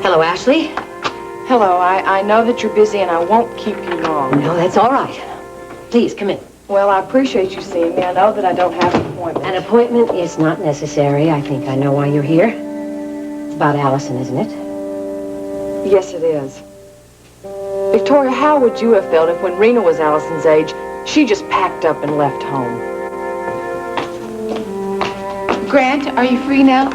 Hello, Ashley. Hello, I know that you're busy and I won't keep you long. No, that's all right. Please, come in. Well, I appreciate you seeing me. I know that I don't have an appointment. An appointment is not necessary. I think I know why you're here. It's about Allison, isn't it? Yes, it is. Victoria, how would you have felt if when Rena was Allison's age, she just packed up and left home? Grant, are you free now?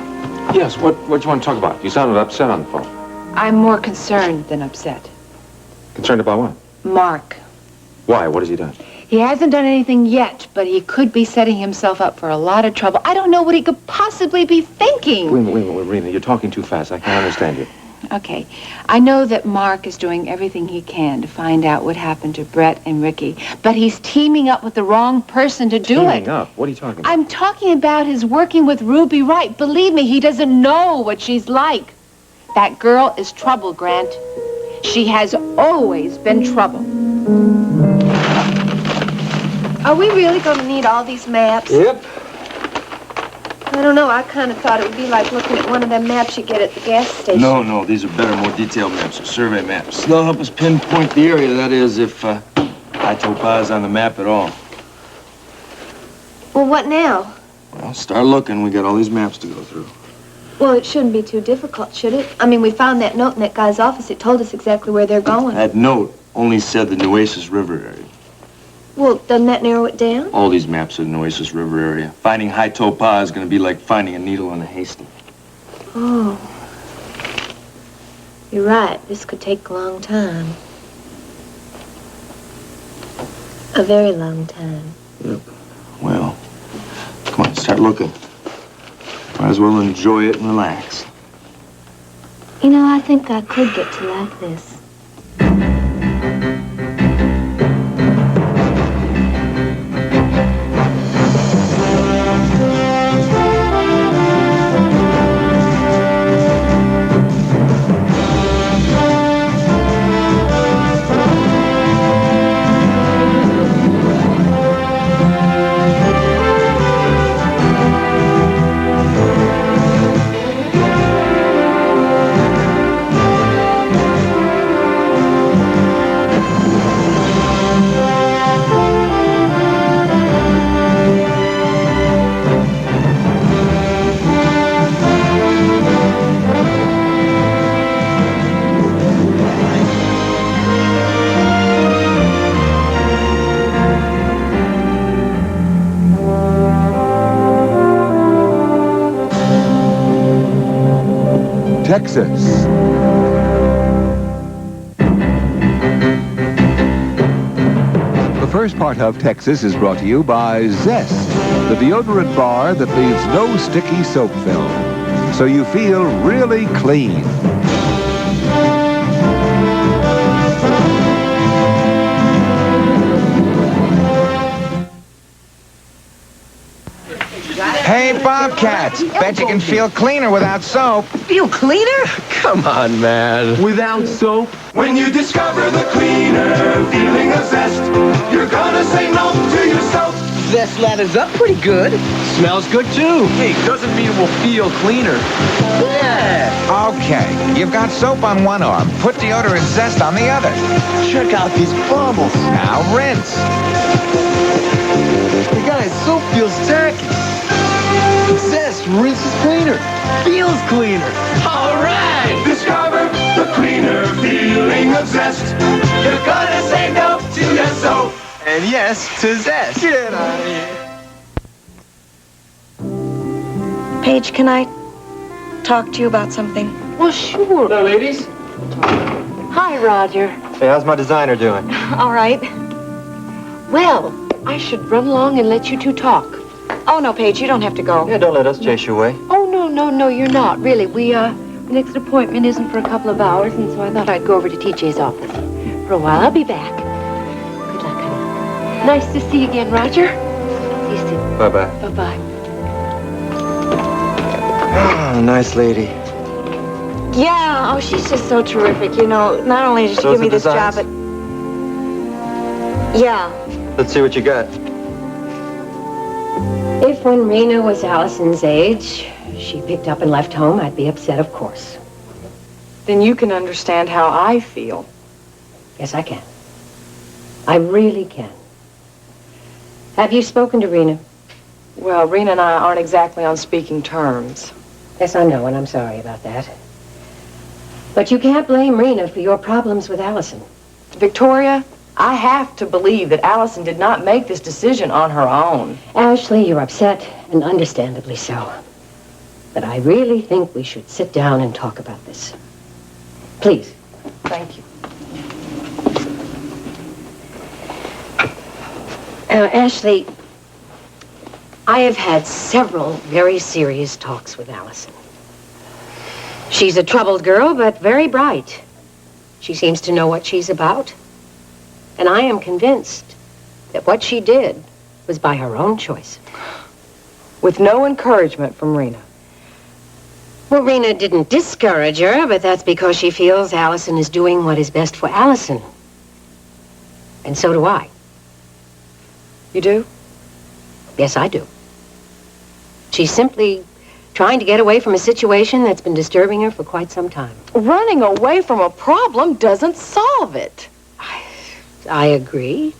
Yes, what do you want to talk about? You sounded upset on the phone. I'm more concerned than upset. Concerned about what? Mark. Why? What has he done? He hasn't done anything yet, but he could be setting himself up for a lot of trouble. I don't know what he could possibly be thinking. Wait, Rena, you're talking too fast. I can't understand you. Okay. I know that Mark is doing everything he can to find out what happened to Brett and Ricky, but he's teaming up with the wrong person to do it. Teaming up? What are you talking about? I'm talking about his working with Ruby Wright. Believe me, he doesn't know what she's like. That girl is trouble, Grant. She has always been trouble. Are we really going to need all these maps? Yep. I don't know. I kind of thought it would be like looking at one of them maps you get at the gas station. No, these are better, more detailed maps, survey maps. They'll help us pinpoint the area, that is, if high topaz is on the map at all. Well, what now? Well, start looking. We got all these maps to go through. Well, it shouldn't be too difficult, should it? I mean, we found that note in that guy's office. It told us exactly where they're going. That note only said the Nueces River area. Well, doesn't that narrow it down? All these maps are the Nueces River area. Finding high topaz is going to be like finding a needle in a haystack. Oh. You're right. This could take a long time. A very long time. Yep. Well, come on, start looking. Might as well enjoy it and relax. You know, I think I could get to like this. Texas. The first part of Texas is brought to you by Zest, the deodorant bar that leaves no sticky soap film, so you feel really clean. Hey, Bobcats, bet you can feel cleaner without soap. Feel cleaner? Come on, man. Without soap? When you discover the cleaner feeling of zest, you're gonna say no to your soap. Zest lathers up pretty good. Smells good, too. Hey, doesn't mean we'll feel cleaner. Yeah. Okay, you've got soap on one arm. Put deodorant Zest on the other. Check out these bubbles. Now rinse. Hey, guys, soap feels tacky. Zest rinses cleaner. Feels cleaner. All right! Discover the cleaner feeling of zest. You're gonna say no to your soap. And yes to Zest. Get out of here. Paige, can I talk to you about something? Well, sure. Hello, ladies. Hi, Roger. Hey, how's my designer doing? All right. Well, I should run along and let you two talk. Oh, no, Paige, you don't have to go. Yeah, don't let us chase you away. Oh, no, you're not, really. The next appointment isn't for a couple of hours, and so I thought I'd go over to TJ's office for a while. I'll be back. Good luck, honey. Nice to see you again, Roger. See you soon. Bye-bye. Bye-bye. Oh, nice lady. Yeah, oh, she's just so terrific, you know. Not only did she give me this job, but... Yeah. Let's see what you got. If when Rena was Allison's age, she picked up and left home, I'd be upset, of course. then you can understand how I feel. Yes, I can. I really can. Have you spoken to Rena? Well, Rena and I aren't exactly on speaking terms. Yes, I know, and I'm sorry about that. But you can't blame Rena for your problems with Allison. Victoria, I have to believe that Allison did not make this decision on her own. Ashley, you're upset, and understandably so. But I really think we should sit down and talk about this. Please. Thank you. Ashley, I have had several very serious talks with Allison. She's a troubled girl, but very bright. She seems to know what she's about. And I am convinced that what she did was by her own choice. With no encouragement from Rena. Well, Rena didn't discourage her, but that's because she feels Allison is doing what is best for Allison. And so do I. You do? Yes, I do. She's simply trying to get away from a situation that's been disturbing her for quite some time. Running away from a problem doesn't solve it. I agree.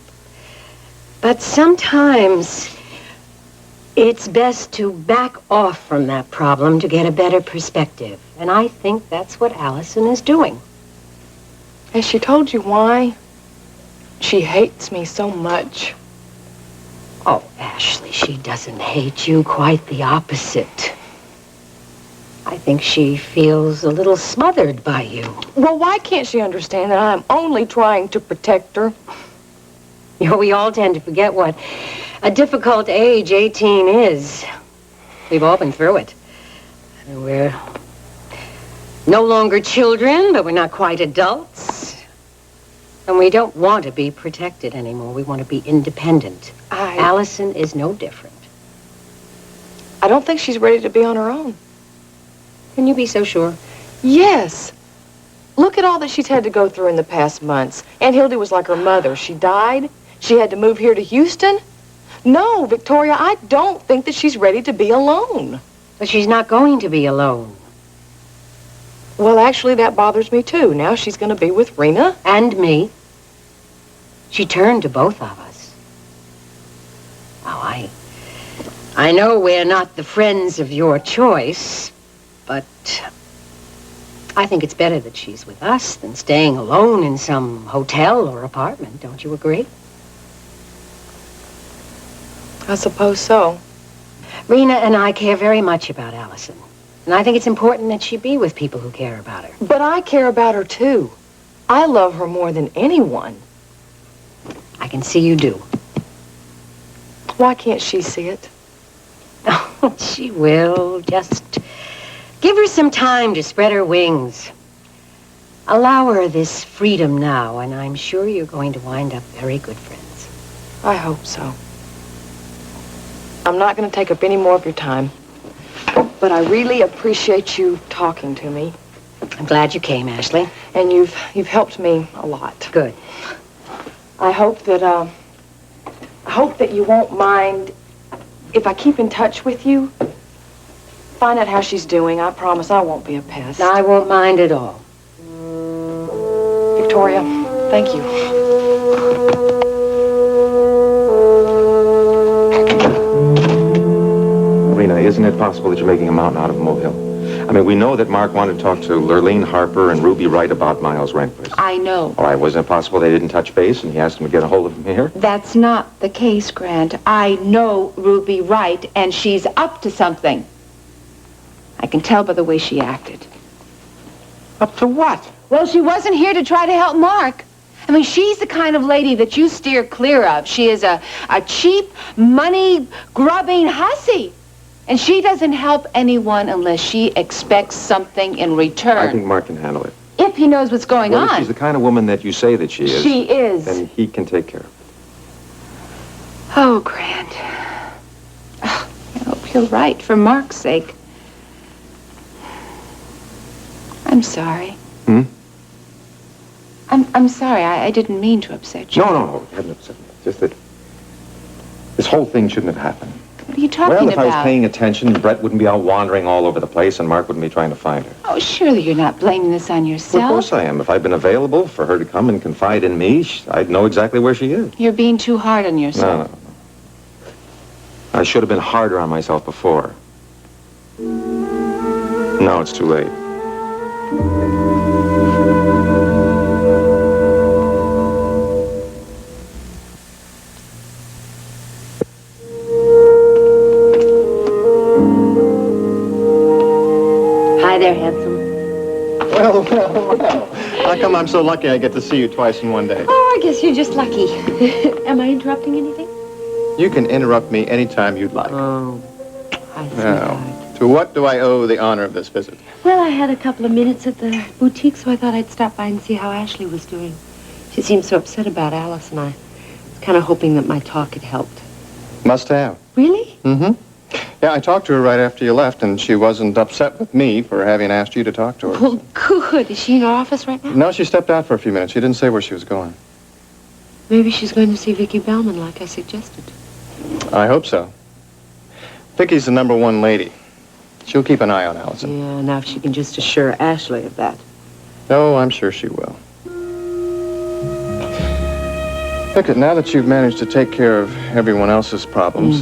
But sometimes it's best to back off from that problem to get a better perspective. And I think that's what Allison is doing. Has she told you why she hates me so much? Oh, Ashley, she doesn't hate you. Quite the opposite. I think she feels a little smothered by you. Well, why can't she understand that I'm only trying to protect her? You know, we all tend to forget what a difficult age 18 is. We've all been through it. We're no longer children, but we're not quite adults. And we don't want to be protected anymore. We want to be independent. Allison is no different. I don't think she's ready to be on her own. Can you be so sure? Yes. Look at all that she's had to go through in the past months. Aunt Hildy was like her mother. She died. She had to move here to Houston. No, Victoria, I don't think that she's ready to be alone. But she's not going to be alone. Well, actually, that bothers me, too. Now she's going to be with Rena. And me. She turned to both of us. Oh, I know we're not the friends of your choice, but I think it's better that she's with us than staying alone in some hotel or apartment. Don't you agree? I suppose so. Rena and I care very much about Allison. And I think it's important that she be with people who care about her. But I care about her, too. I love her more than anyone. I can see you do. Why can't she see it? Oh, she will. Just give her some time to spread her wings. Allow her this freedom now, and I'm sure you're going to wind up very good friends. I hope so. I'm not going to take up any more of your time. But I really appreciate you talking to me. I'm glad you came, Ashley. And you've helped me a lot. Good. I hope that you won't mind if I keep in touch with you. Find out how she's doing. I promise I won't be a pest. I won't mind at all. Victoria, thank you. Rena, isn't it possible that you're making a mountain out of a molehill? I mean, we know that Mark wanted to talk to Lurleen Harper and Ruby Wright about Miles Rehnquist. I know. All right, wasn't it possible they didn't touch base and he asked him to get a hold of him here? That's not the case, Grant. I know Ruby Wright, and she's up to something. I can tell by the way she acted. Up to what? Well, she wasn't here to try to help Mark. I mean, she's the kind of lady that you steer clear of. She is a cheap, money-grubbing hussy. And she doesn't help anyone unless she expects something in return. I think Mark can handle it. If he knows what's going Well, if on. she's the kind of woman that you say that she is. She is. Then he can take care of it. Oh, Grant. Oh, I hope you're right, for Mark's sake. I'm sorry. Hmm? I'm sorry. I didn't mean to upset you. No, you haven't upset me. Just that this whole thing shouldn't have happened. What are you talking Well, if about? I was paying attention, Brett wouldn't be out wandering all over the place, and Mark wouldn't be trying to find her. Oh, surely you're not blaming this on Well, yourself. of course I am. If I'd been available for her to come and confide in me, I'd know exactly where she is. You're being too hard on yourself. No. I should have been harder on myself before. Now it's too late. Hi there, handsome. Well. How come I'm so lucky I get to see you twice in one day? Oh, I guess you're just lucky. Am I interrupting anything? You can interrupt me anytime you'd like. Oh, hi, Now, sweetheart. to what do I owe the honor of this visit? Well, I had a couple of minutes at the boutique, so I thought I'd stop by and see how Ashley was doing. She seemed so upset about Alice, and I was kind of hoping that my talk had helped. Must have. Really? Mm-hmm. Yeah, I talked to her right after you left, and she wasn't upset with me for having asked you to talk to her. Well, good. Is she in her office right now? No, she stepped out for a few minutes. She didn't say where she was going. Maybe she's going to see Vicki Bellman like I suggested. I hope so. Vicky's the #1 lady. She'll keep an eye on Allison. Yeah, now if she can just assure Ashley of that. Oh, I'm sure she will. Look, now that you've managed to take care of everyone else's problems,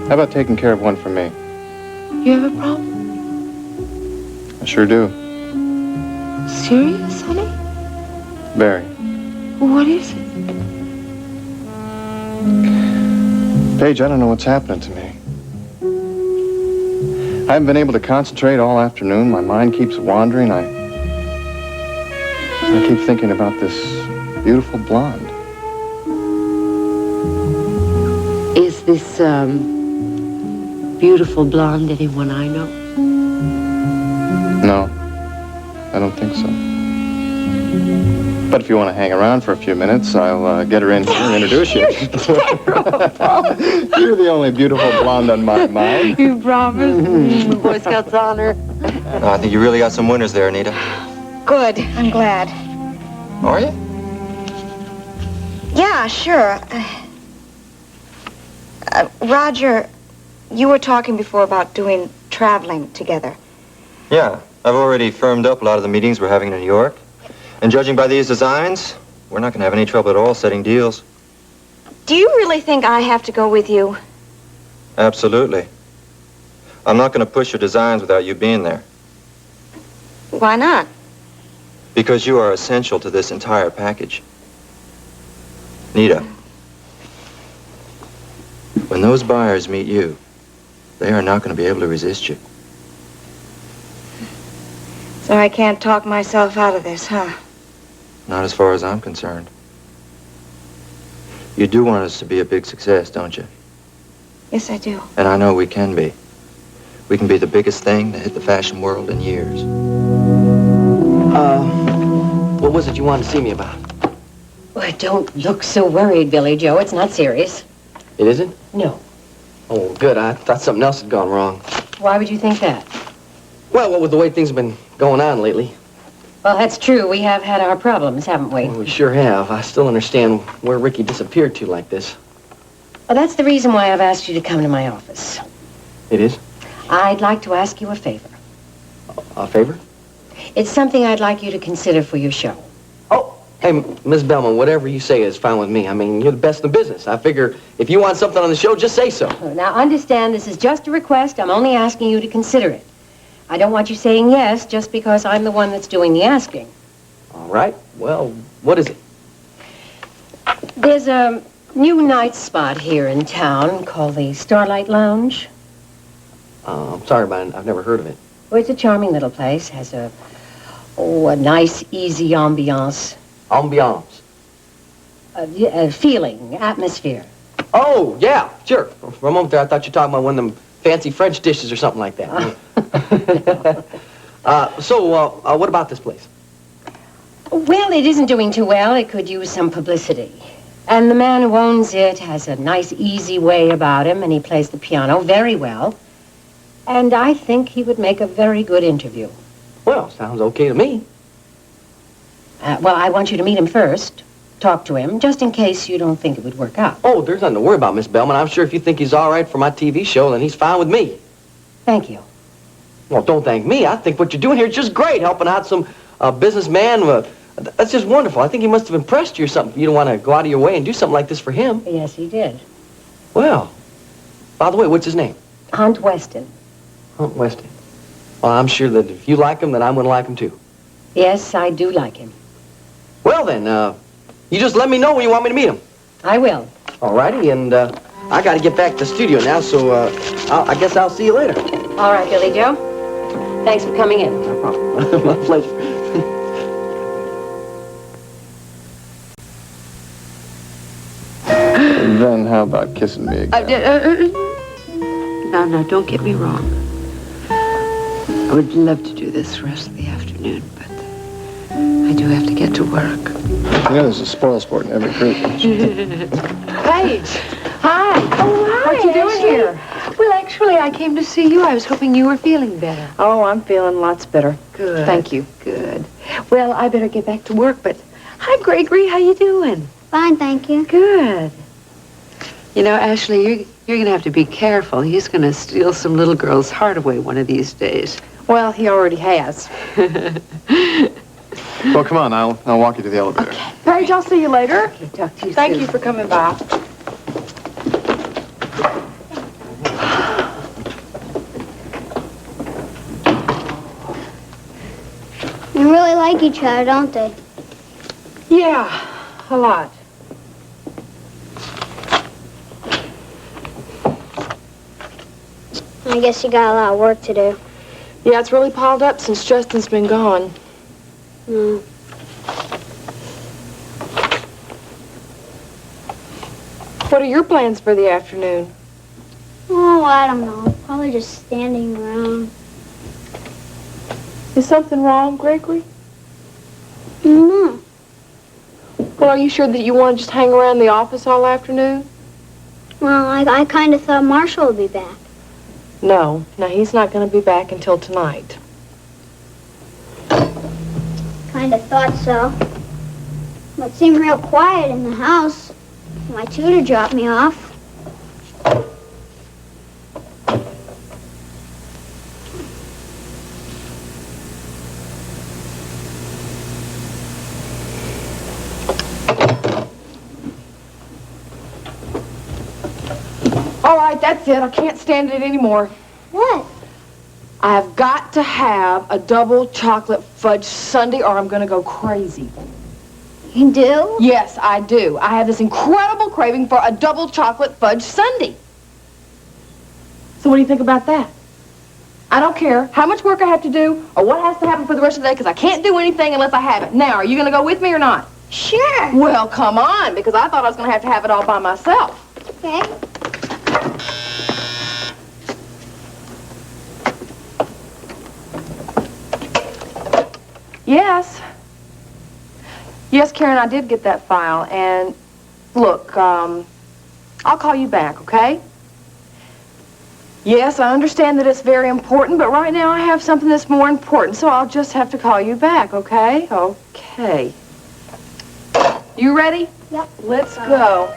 how about taking care of one for me? You have a problem? I sure do. Serious, honey? Very. What is it? Paige, I don't know what's happening to me. I haven't been able to concentrate all afternoon. My mind keeps wandering. I keep thinking about this beautiful blonde. Is this, beautiful blonde anyone I know? No, I don't think so. But if you want to hang around for a few minutes, I'll get her in here and introduce you. You're the only beautiful blonde on my mind. You promised? Boy Scouts honor. I think you really got some winners there, Anita. Good. I'm glad. Are you? Yeah, sure. Roger, you were talking before about doing traveling together. Yeah, I've already firmed up a lot of the meetings we're having in New York. And judging by these designs, we're not going to have any trouble at all setting deals. Do you really think I have to go with you? Absolutely. I'm not going to push your designs without you being there. Why not? Because you are essential to this entire package. Nita, when those buyers meet you, they are not going to be able to resist you. So I can't talk myself out of this, huh? Not as far as I'm concerned. You do want us to be a big success, don't you? Yes, I do. And I know we can be. We can be the biggest thing to hit the fashion world in years. What was it you wanted to see me about? Well, don't look so worried, Billy Joe. It's not serious. It isn't? No. Oh, good. I thought something else had gone wrong. Why would you think that? Well, what with the way things have been going on lately? Well, that's true. We have had our problems, haven't we? Well, we sure have. I still understand where Ricky disappeared to like this. Well, that's the reason why I've asked you to come to my office. It is? I'd like to ask you a favor. A favor? It's something I'd like you to consider for your show. Hey, Miss Bellman, whatever you say is fine with me. I mean, you're the best in the business. I figure if you want something on the show, just say so. Now, understand, this is just a request. I'm only asking you to consider it. I don't want you saying yes just because I'm the one that's doing the asking. All right. Well, what is it? There's a new night spot here in town called the Starlight Lounge. I'm sorry, but I've never heard of it. Well, it's a charming little place. Has a nice, easy ambiance. Ambiance? Feeling, atmosphere. Oh, yeah, sure. For a moment there, I thought you were talking about one of them fancy French dishes or something like that. What about this place? Well, it isn't doing too well. It could use some publicity. And the man who owns it has a nice, easy way about him, and he plays the piano very well. And I think he would make a very good interview. Well, sounds okay to me. Well, I want you to meet him first. talk to him, just in case you don't think it would work out. Oh, there's nothing to worry about, Miss Bellman. I'm sure if you think he's all right for my TV show, then he's fine with me. Thank you. Well, don't thank me. I think what you're doing here is just great, helping out some businessman. That's just wonderful. I think he must have impressed you or something. You don't want to go out of your way and do something like this for him. Yes, he did. Well, by the way, what's his name? Hunt Weston. Hunt Weston. Well, I'm sure that if you like him, then I'm going to like him too. Yes, I do like him. Well, then, you just let me know when you want me to meet him. I will. All righty, and I got to get back to the studio now, so I guess I'll see you later. All right, Billy Joe. Thanks for coming in. No problem. My pleasure. And then how about kissing me again? No, don't get me wrong. I would love to do this the rest of the afternoon, but I do have to get to work. You know, there's a spoil sport in every group. Paige! Hi! Oh, hi! What you doing here? Well, actually, I came to see you. I was hoping you were feeling better. Oh, I'm feeling lots better. Good. Thank you. Good. Well, I better get back to work, but... Hi, Gregory. How you doing? Fine, thank you. Good. You know, Ashley, you're going to have to be careful. He's going to steal some little girl's heart away one of these days. Well, he already has. Well, come on, I'll walk you to the elevator. Okay. Paige, I'll see you later. Okay, talk to you Thank soon. you for coming by. They really like each other, don't they? Yeah, a lot. I guess you got a lot of work to do. Yeah, it's really piled up since Justin's been gone. Mm. What are your plans for the afternoon? Oh, I don't know. Probably just standing around. Is something wrong, Gregory? No. Well, are you sure that you want to just hang around the office all afternoon? Well, I kind of thought Marshall would be back. No, he's not going to be back until tonight. Kind of thought so. But it seemed real quiet in the house. My tutor dropped me off. All right, that's it. I can't stand it anymore. What? I have got to have a double chocolate fudge sundae or I'm going to go crazy. You do? Yes, I do. I have this incredible craving for a double chocolate fudge sundae. So what do you think about that? I don't care how much work I have to do or what has to happen for the rest of the day because I can't do anything unless I have it. Now, are you going to go with me or not? Sure. Well, come on, because I thought I was going to have it all by myself. Okay. Yes. Yes, Karen, I did get that file. And look, I'll call you back, okay? Yes, I understand that it's very important, but right now I have something that's more important, so I'll just have to call you back, okay? Okay. You ready? Yep. Let's go.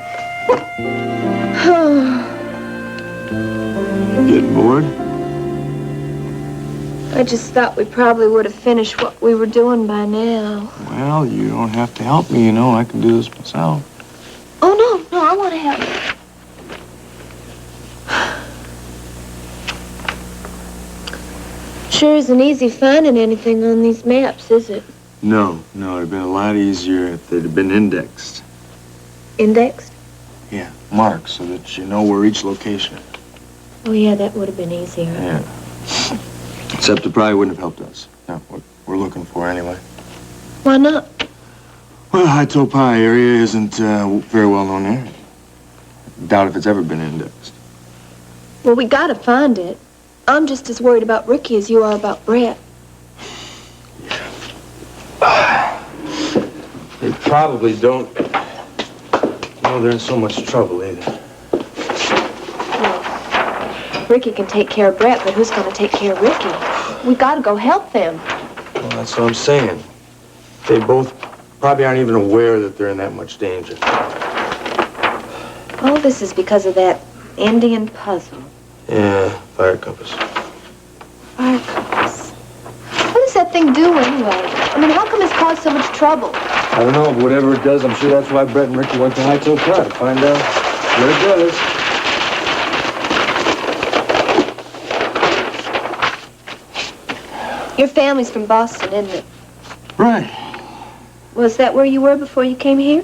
Getting bored? I just thought we probably would have finished what we were doing by now. Well, you don't have to help me, you know. I can do this myself. Oh, no, I want to help. Sure isn't easy finding anything on these maps, is it? No, it'd been a lot easier if they'd have been indexed. Indexed? Yeah, marked so that you know where each location is. Oh, yeah, that would have been easier. Yeah. Except it probably wouldn't have helped us. Not what we're looking for, anyway. Why not? Well, the High Topai area isn't very well known area. Doubt if it's ever been indexed. Well, we gotta find it. I'm just as worried about Ricky as you are about Brett. They probably don't know they're in so much trouble either. Ricky can take care of Brett, but who's gonna take care of Ricky? We gotta go help them. Well, that's what I'm saying. They both probably aren't even aware that they're in that much danger. All this is because of that Indian puzzle. Yeah, fire compass. Fire compass. What does that thing do anyway? I mean, how come it's caused so much trouble? I don't know, but whatever it does, I'm sure that's why Brett and Ricky went to Heights Hotel to find out what it does. Your family's from Boston, isn't it? Right. Was that where you were before you came here?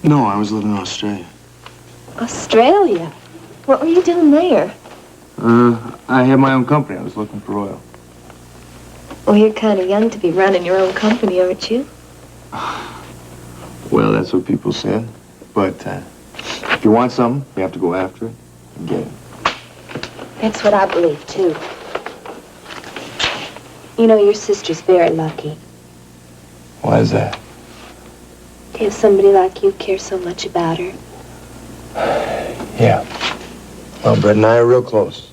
No, I was living in Australia. Australia? What were you doing there? I had my own company. I was looking for oil. Well, you're kind of young to be running your own company, aren't you? Well, that's what people said. But if you want something, you have to go after it and get it. That's what I believe, too. You know, your sister's very lucky Why is that? to have somebody like you care so much about her. Yeah. Well, Brett and I are real close.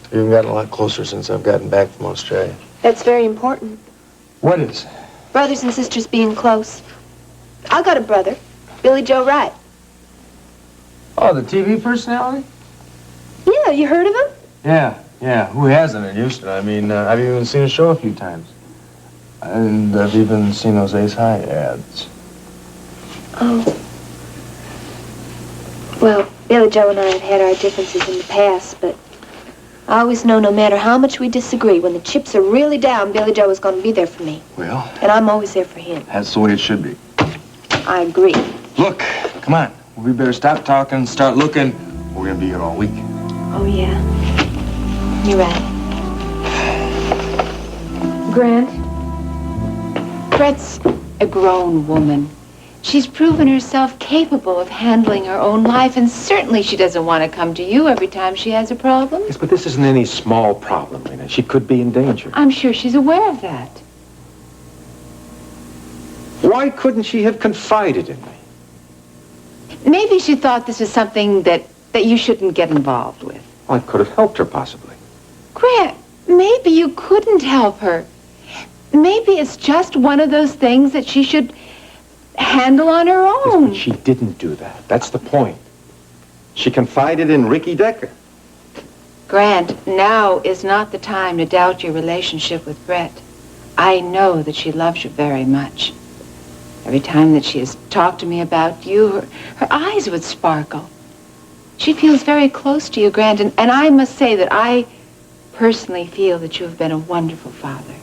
We've even gotten a lot closer since I've gotten back from Australia. That's very important. What is? Brothers and sisters being close. I got a brother, Billy Joe Wright. Oh, the TV personality? Yeah, you heard of him? Yeah. Who hasn't in Houston? I mean, I've even seen his show a few times. And I've even seen those Ace High ads. Oh. Well, Billy Joe and I have had our differences in the past, but I always know no matter how much we disagree, when the chips are really down, Billy Joe is going to be there for me. Well, And I'm always there for him. that's the way it should be. I agree. Look, come on. We better stop talking, start looking. We're going to be here all week. Oh, yeah. You're right. Grant, Brett's a grown woman. She's proven herself capable of handling her own life, and certainly she doesn't want to come to you every time she has a problem. Yes, but this isn't any small problem, Lena. She could be in danger. I'm sure she's aware of that. Why couldn't she have confided in me? Maybe she thought this was something that you shouldn't get involved with. I could have helped her, possibly. Grant, maybe you couldn't help her. Maybe it's just one of those things that she should handle on her Yes, own. but she didn't do that. That's the point. She confided in Ricky Decker. Grant, now is not the time to doubt your relationship with Brett. I know that she loves you very much. Every time that she has talked to me about you, her eyes would sparkle. She feels very close to you, Grant, and I must say that I personally feel that you have been a wonderful father.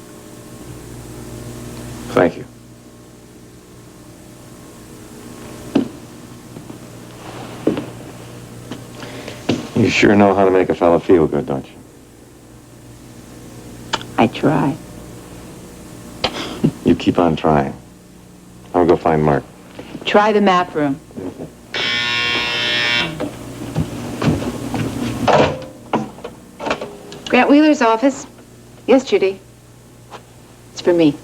Thank you. You sure know how to make a fellow feel good, don't you? I try. You keep on trying. I'll go find Mark. Try the map room. Grant Wheeler's office. Yes, Judy. It's for me.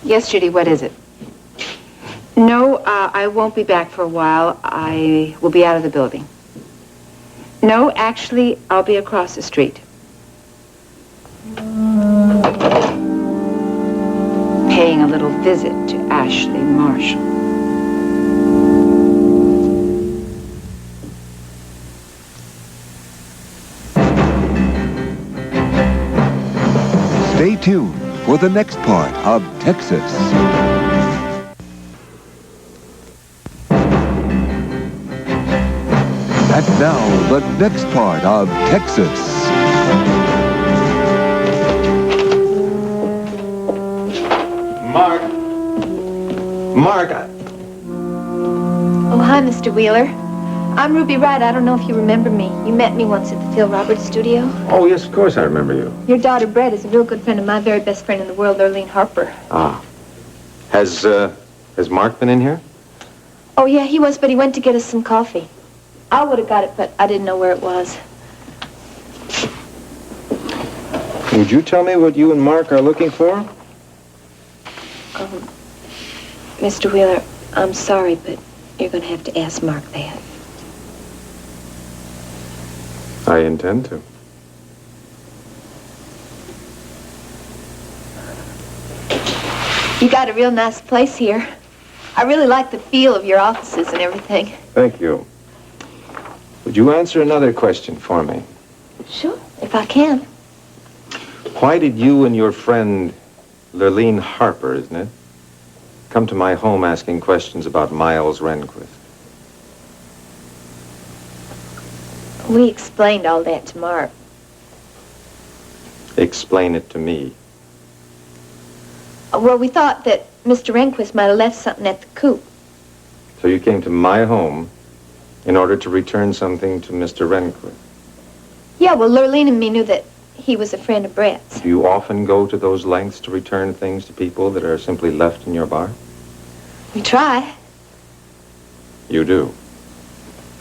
Yes, Judy, what is it? No, I won't be back for a while. I will be out of the building. No, actually, I'll be across the street. Paying a little visit to Ashley Marshall. Stay tuned for the next part of Texas. And now, the next part of Texas. Mark! Oh, hi, Mr. Wheeler. I'm Ruby Wright. I don't know if you remember me. You met me once at the Phil Roberts studio. Oh, yes, of course I remember you. Your daughter, Brett, is a real good friend of my very best friend in the world, Lurleen Harper. Ah. Has Mark been in here? Oh, yeah, he was, but he went to get us some coffee. I would have got it, but I didn't know where it was. Would you tell me what you and Mark are looking for? Mr. Wheeler, I'm sorry, but you're going to have to ask Mark that. I intend to. You got a real nice place here. I really like the feel of your offices and everything. Thank you. Would you answer another question for me? Sure, if I can. Why did you and your friend, Lurleen Harper, isn't it, come to my home asking questions about Miles Rehnquist? We explained all that to Mark. Explain it to me. Well, we thought that Mr. Rehnquist might have left something at the coop. So you came to my home in order to return something to Mr. Rehnquist? Yeah, well, Lurleen and me knew that he was a friend of Brett's. Do you often go to those lengths to return things to people that are simply left in your bar? We try. You do?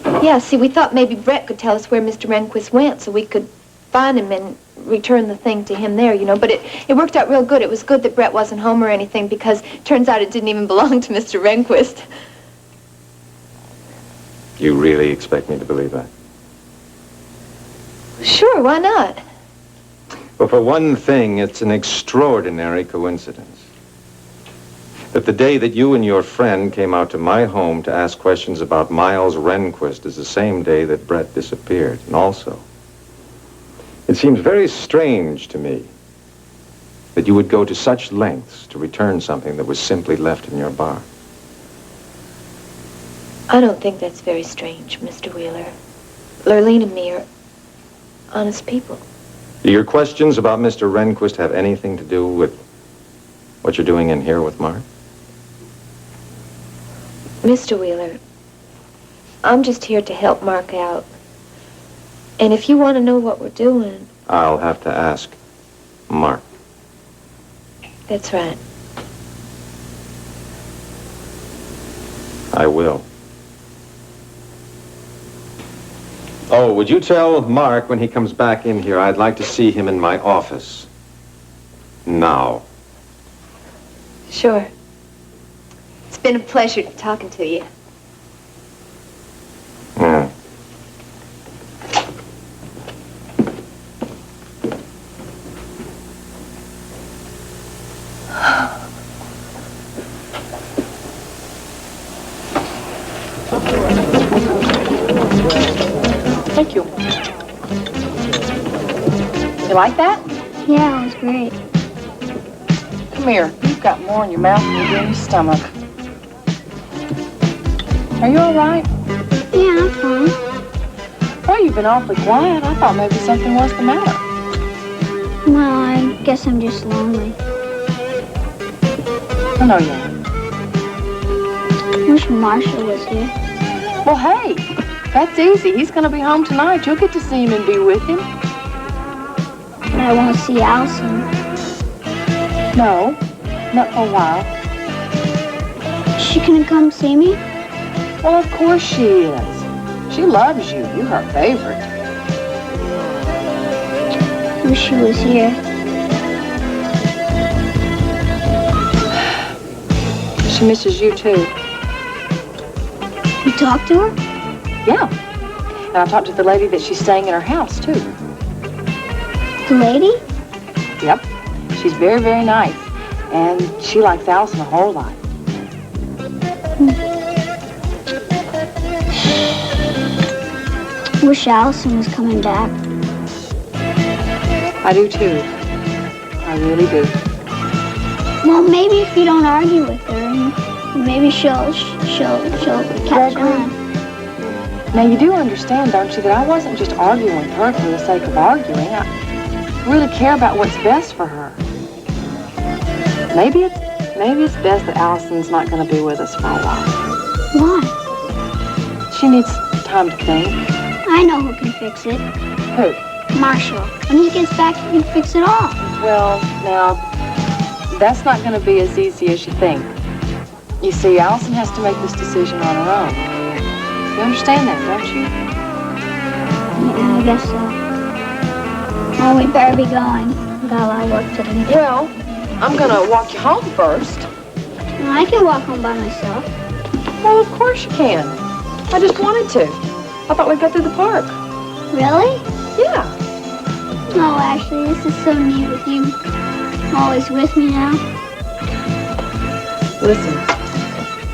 Yeah, see, we thought maybe Brett could tell us where Mr. Rehnquist went so we could find him and return the thing to him there, you know. But it worked out real good. It was good that Brett wasn't home or anything because it turns out it didn't even belong to Mr. Rehnquist. You really expect me to believe that? Sure, why not? Well, for one thing, it's an extraordinary coincidence that the day that you and your friend came out to my home to ask questions about Miles Rehnquist is the same day that Brett disappeared. And also, it seems very strange to me that you would go to such lengths to return something that was simply left in your bar. I don't think that's very strange, Mr. Wheeler. Lurleen and me are honest people. Do your questions about Mr. Rehnquist have anything to do with what you're doing in here with Mark? Mr. Wheeler, I'm just here to help Mark out. And if you want to know what we're doing... I'll have to ask Mark. That's right. I will. Oh, would you tell Mark when he comes back in here, I'd like to see him in my office. Now. Sure. It's been a pleasure talking to you. Yeah. Thank you. You like that? Yeah, it was great. Come here. You've got more in your mouth than you do in your stomach. Are you all right? Yeah, I'm fine. Well, you've been awfully quiet. I thought maybe something was the matter. Well, I guess I'm just lonely. I know you are. Wish Marshall was here. Well, hey, that's easy. He's going to be home tonight. You'll get to see him and be with him. But I won't see Allison. No, not for a while. Is she gonna come see me? Well, of course she is. She loves you. You're her favorite. Wish she was here. She misses you, too. You talked to her? Yeah. And I talked to the lady that she's staying in her house, too. The lady? Yep. She's very, very nice. And she likes Allison a whole lot. Wish Allison was coming back. I do, too. I really do. Well, maybe if you don't argue with her, maybe she'll catch on. Now, you do understand, don't you, that I wasn't just arguing with her for the sake of arguing. I really care about what's best for her. Maybe it's best that Allison's not going to be with us for a while. Why? She needs time to think. I know who can fix it. Who? Marshall. When he gets back, he can fix it all. Well, now, that's not going to be as easy as you think. You see, Allison has to make this decision on her own. You understand that, don't you? Yeah, I guess so. Well, we better be going. We've got a lot of work to do. Well, I'm going to walk you home first. Well, I can walk home by myself. Well, of course you can. I just wanted to. I thought we'd go through the park. Really? Yeah. No, actually, this is so neat with you always with me now. Listen,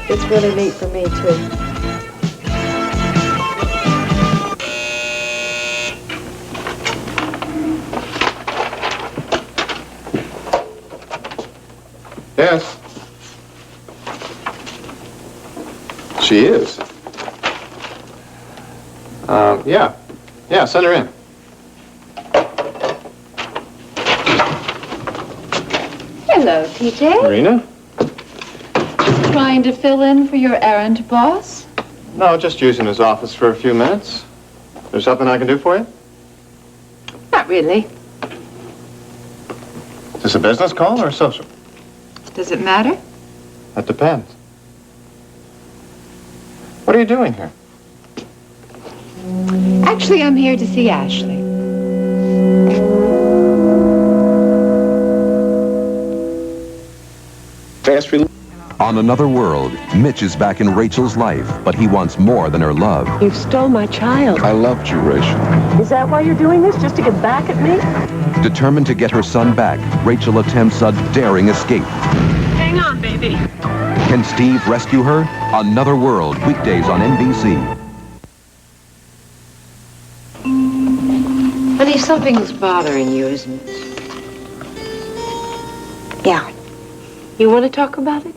it's really late for me, too. Yes. She is. Yeah. Yeah, send her in. Hello, TJ. Marina? Trying to fill in for your errand boss? No, just using his office for a few minutes. There's something I can do for you? Not really. Is this a business call or a social? Does it matter? That depends. What are you doing here? Actually, I'm here to see Ashley. On another world, Mitch is back in Rachel's life, but he wants more than her love. You stole my child. I loved you, Rachel. Is that why you're doing this, just to get back at me? Determined to get her son back, Rachel attempts a daring escape. Hang on, baby. Can Steve rescue her? Another World, weekdays on NBC. Honey, something's bothering you, isn't it? Yeah. You want to talk about it?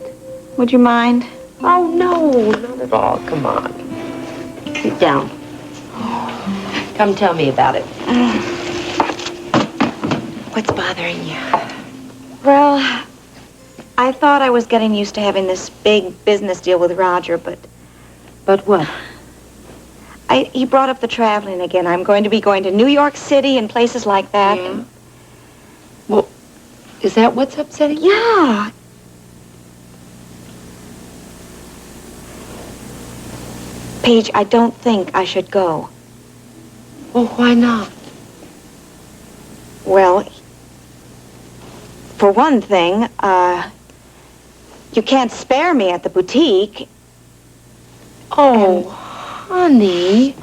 Would you mind? Oh, no, not at all. Come on. Sit down. Come tell me about it. What's bothering you? Well, I thought I was getting used to having this big business deal with Roger, but... But what? He brought up the traveling again. I'm going to be going to New York City and places like that. Yeah. Well, is that what's upsetting you? Yeah. Paige, I don't think I should go. Well, why not? Well, for one thing, you can't spare me at the boutique. Oh, honey.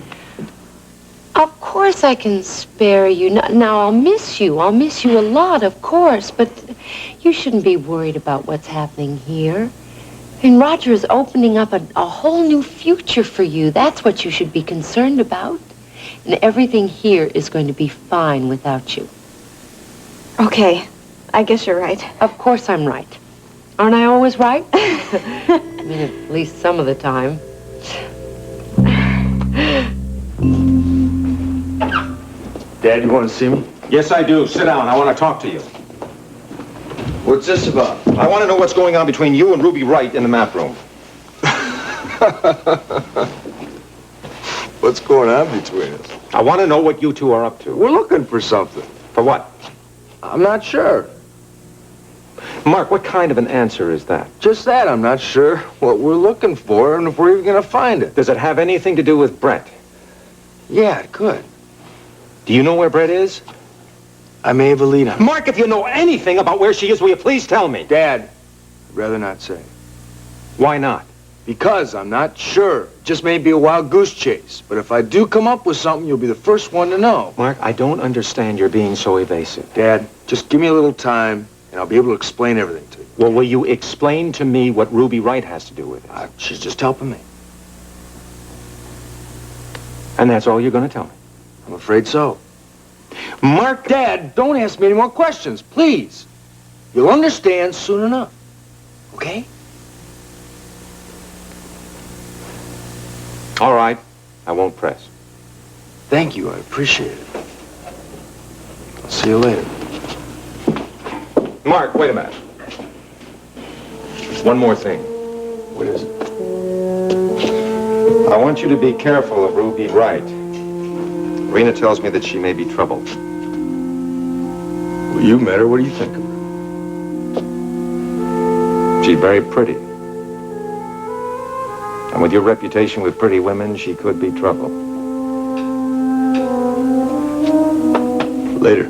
Of course I can spare you. Now, I'll miss you. I'll miss you a lot, of course, but you shouldn't be worried about what's happening here. And Roger is opening up a whole new future for you. That's what you should be concerned about. And everything here is going to be fine without you. Okay, I guess you're right. Of course I'm right. Aren't I always right? I mean, at least some of the time. Dad, you want to see me? Yes, I do. Sit down. I want to talk to you. What's this about? I want to know what's going on between you and Ruby Wright in the map room. What's going on between us? I want to know what you two are up to. We're looking for something. For what? I'm not sure. Mark, what kind of an answer is that? Just that, I'm not sure what we're looking for and if we're even going to find it. Does it have anything to do with Brett? Yeah, it could. Do you know where Brett is? I may have a lead on it. Mark, if you know anything about where she is, will you please tell me? Dad, I'd rather not say. Why not? Because I'm not sure. It just may be a wild goose chase. But if I do come up with something, you'll be the first one to know. Mark, I don't understand your being so evasive. Dad, just give me a little time, and I'll be able to explain everything to you. Well, will you explain to me what Ruby Wright has to do with it? She's just helping me. And that's all you're going to tell me? I'm afraid so. Mark, Dad, don't ask me any more questions, please. You'll understand soon enough. Okay? All right. I won't press. Thank you. I appreciate it. I'll see you later. Mark, wait a minute. One more thing. What is it? I want you to be careful of Ruby Wright. Rena tells me that she may be troubled. Well, you met her. What do you think of her? She's very pretty. And with your reputation with pretty women, she could be trouble. Later.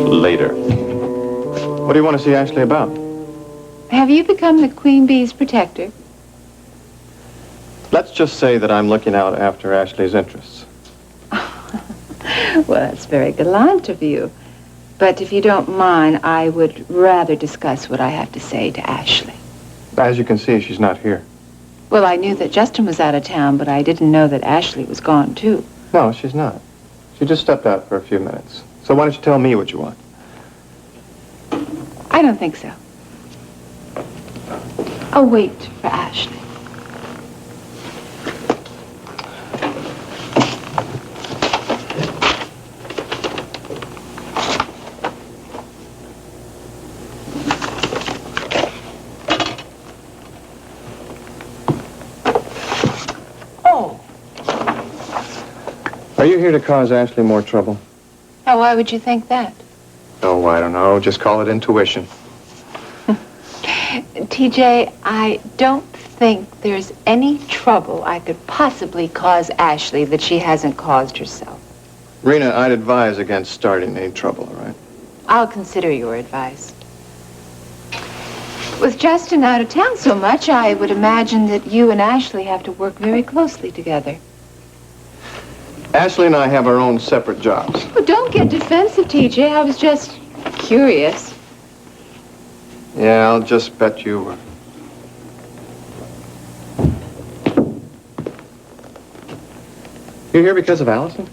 Later. What do you want to see Ashley about? Have you become the Queen Bee's protector? Let's just say that I'm looking out after Ashley's interests. Well, that's very gallant of you. But if you don't mind, I would rather discuss what I have to say to Ashley. As you can see, she's not here. Well, I knew that Justin was out of town, but I didn't know that Ashley was gone, too. No, she's not. She just stepped out for a few minutes. So why don't you tell me what you want? I don't think so. I'll wait for Ashley. Are you here to cause Ashley more trouble? Oh, why would you think that? Oh, I don't know. Just call it intuition. TJ, I don't think there's any trouble I could possibly cause Ashley that she hasn't caused herself. Rena, I'd advise against starting any trouble, all right? I'll consider your advice. With Justin out of town so much, I would imagine that you and Ashley have to work very closely together. Ashley and I have our own separate jobs. Oh, don't get defensive, TJ. I was just curious. Yeah, I'll just bet you were. You're here because of Allison?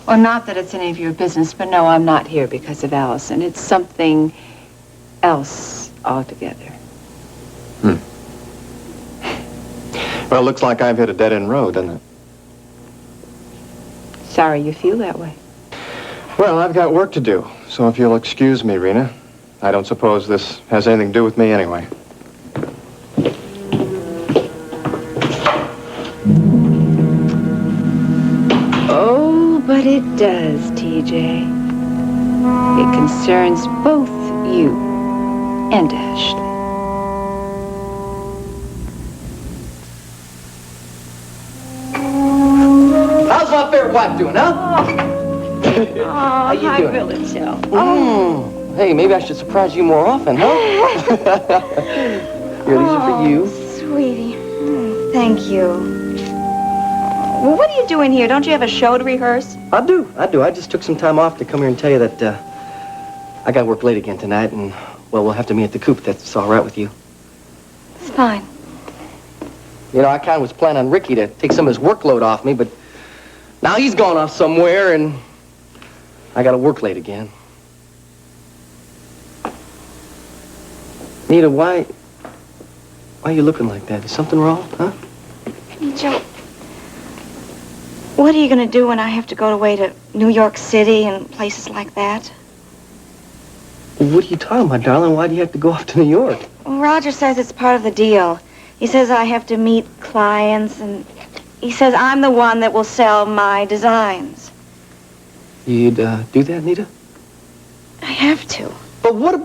Well, not that it's any of your business, but no, I'm not here because of Allison. It's something else altogether. Well, it looks like I've hit a dead-end road, doesn't it? Sorry you feel that way. Well, I've got work to do, so if you'll excuse me, Rena, I don't suppose this has anything to do with me anyway. Oh, but it does, TJ. It concerns both you and Ashley. How's my fair wife doing, huh? How you doing? Village Hill. Hey, maybe I should surprise you more often, huh? Here, these are for you. Sweetie, thank you. Well, what are you doing here? Don't you have a show to rehearse? I do. I just took some time off to come here and tell you that I got to work late again tonight, and, well, we'll have to meet at the coop if that's all right with you. It's fine. You know, I kind of was planning on Ricky to take some of his workload off me, but now he's gone off somewhere, and I got to work late again. Nita, why are you looking like that? Is something wrong, huh? Joe, what are you going to do when I have to go away to New York City and places like that? What are you talking about, darling? Why do you have to go off to New York? Well, Roger says it's part of the deal. He says I have to meet clients, and he says I'm the one that will sell my designs. You'd do that, Nita? I have to. But what...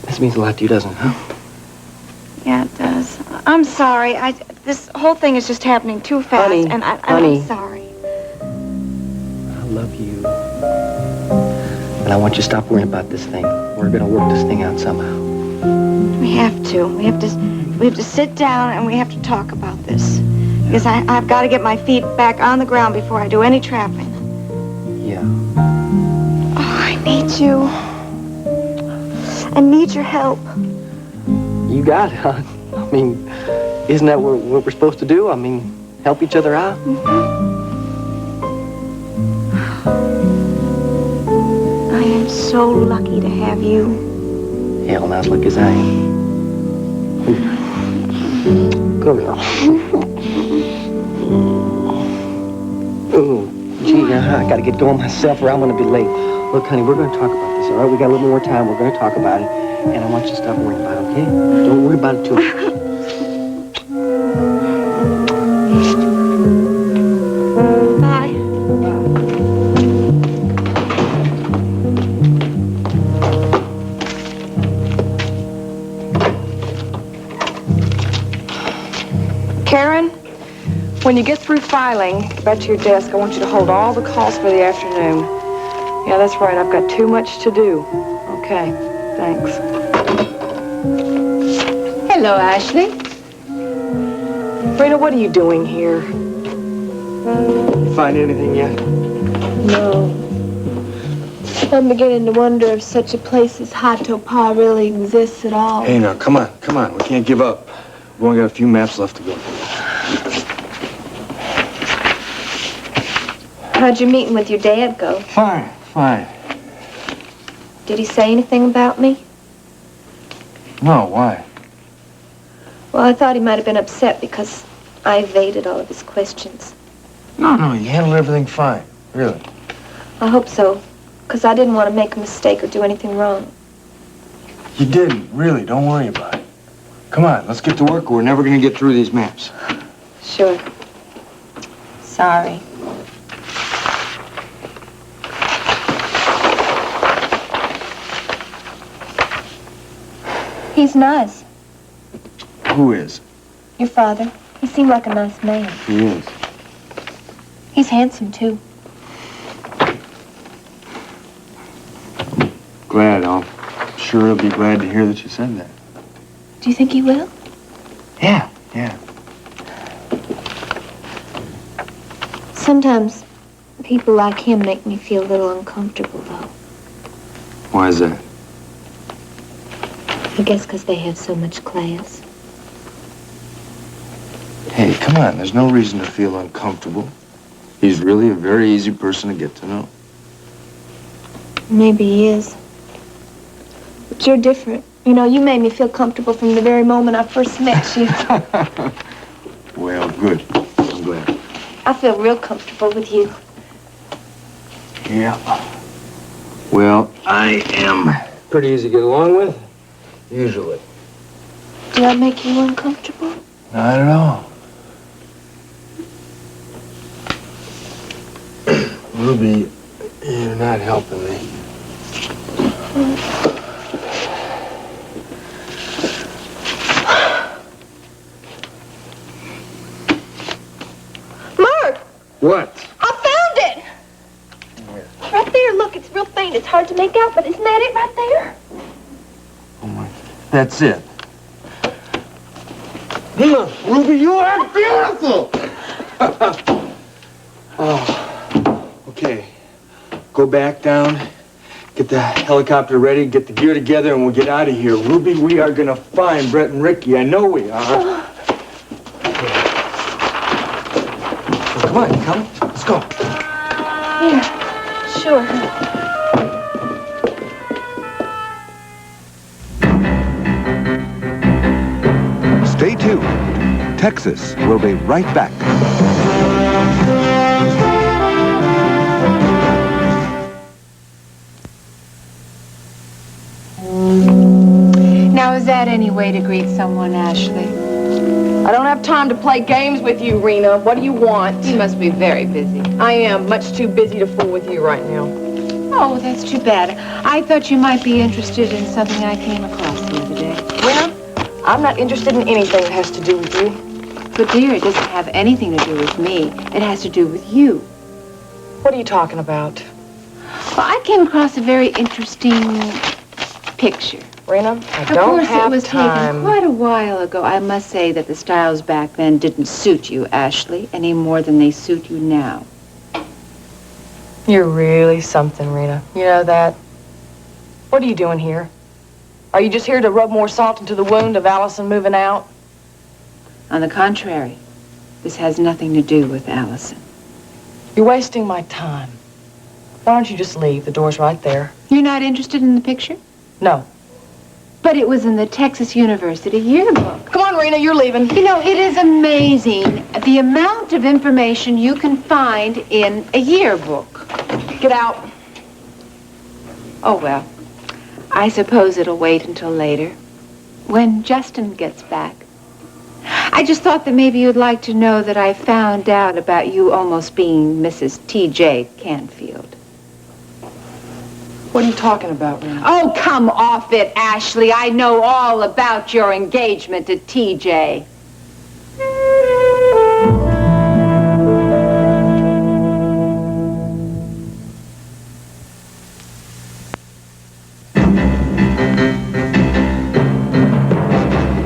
This means a lot to you, doesn't it, huh? Yeah, it does. I'm sorry. This whole thing is just happening too fast, Honey, and honey. I'm sorry. I love you. And I want you to stop worrying about this thing. We're gonna work this thing out somehow. We have to. We have to sit down and we have to talk about this. Because I've got to get my feet back on the ground before I do any traveling. Yeah. Oh, I need you. I need your help. You got it, huh? I mean, isn't that what we're supposed to do? I mean, help each other out? I am so lucky to have you. Hell, not as lucky as I am. Come here. Oh, gee, I gotta get going myself or I'm gonna be late. Look, honey, we're gonna talk about this, all right? We got a little more time. We're gonna talk about it. And I want you to stop worrying about it, okay? Don't worry about it too much. Bye. Karen, when you get through filing, back to your desk, I want you to hold all the calls for the afternoon. Yeah, that's right. I've got too much to do. Okay, thanks. Hello, Ashley. Rena, what are you doing here? You find anything yet? No. I'm beginning to wonder if such a place as Hatopah really exists at all. Hey, now, come on. We can't give up. We've only got a few maps left to go. How'd your meeting with your dad go? Fine. Did he say anything about me? No, why? Well, I thought he might have been upset because I evaded all of his questions. No, you handled everything fine. Really. I hope so, because I didn't want to make a mistake or do anything wrong. You didn't, really. Don't worry about it. Come on, let's get to work or we're never going to get through these maps. Sure. Sorry. He's nice. Who is? Your father. He seemed like a nice man. He is. He's handsome, too. Glad. I'm sure he'll be glad to hear that you said that. Do you think he will? Yeah. Sometimes people like him make me feel a little uncomfortable, though. Why is that? I guess because they have so much class. Hey, come on. There's no reason to feel uncomfortable. He's really a very easy person to get to know. Maybe he is. But you're different. You know, you made me feel comfortable from the very moment I first met you. Well, good. I'm glad. I feel real comfortable with you. Yeah. Well, I am pretty easy to get along with, usually. Do I make you uncomfortable? Not at all. Ruby, you're not helping me. Mark! What? I found it! Right there, look, it's real faint. It's hard to make out, but isn't that it right there? That's it. Ruby, you are beautiful! Oh, okay. Go back down, get the helicopter ready, get the gear together, and we'll get out of here. Ruby, we are gonna find Brett and Ricky. I know we are. So come on, you coming? Let's go. Yeah, sure. Stay tuned. Texas will be right back. Now, is that any way to greet someone, Ashley? I don't have time to play games with you, Rena. What do you want? You must be very busy. I am much too busy to fool with you right now. Oh, that's too bad. I thought you might be interested in something I came across the other day. Rena, I'm not interested in anything that has to do with you. But, dear, it doesn't have anything to do with me. It has to do with you. What are you talking about? Well, I came across a very interesting picture. Rena, I don't have it was time. taken quite a while ago. I must say that the styles back then didn't suit you, Ashley, any more than they suit you now. You're really something, Rena. You know that? What are you doing here? Are you just here to rub more salt into the wound of Allison moving out? On the contrary, this has nothing to do with Allison. You're wasting my time. Why don't you just leave? The door's right there. You're not interested in the picture? No. But it was in the Texas University yearbook. Come on, Rena, you're leaving. You know, it is amazing the amount of information you can find in a yearbook. Get out. Oh, well, I suppose it'll wait until later, when Justin gets back. I just thought that maybe you'd like to know that I found out about you almost being Mrs. T.J. Canfield. What are you talking about, Rena? Oh, come off it, Ashley. I know all about your engagement to T.J.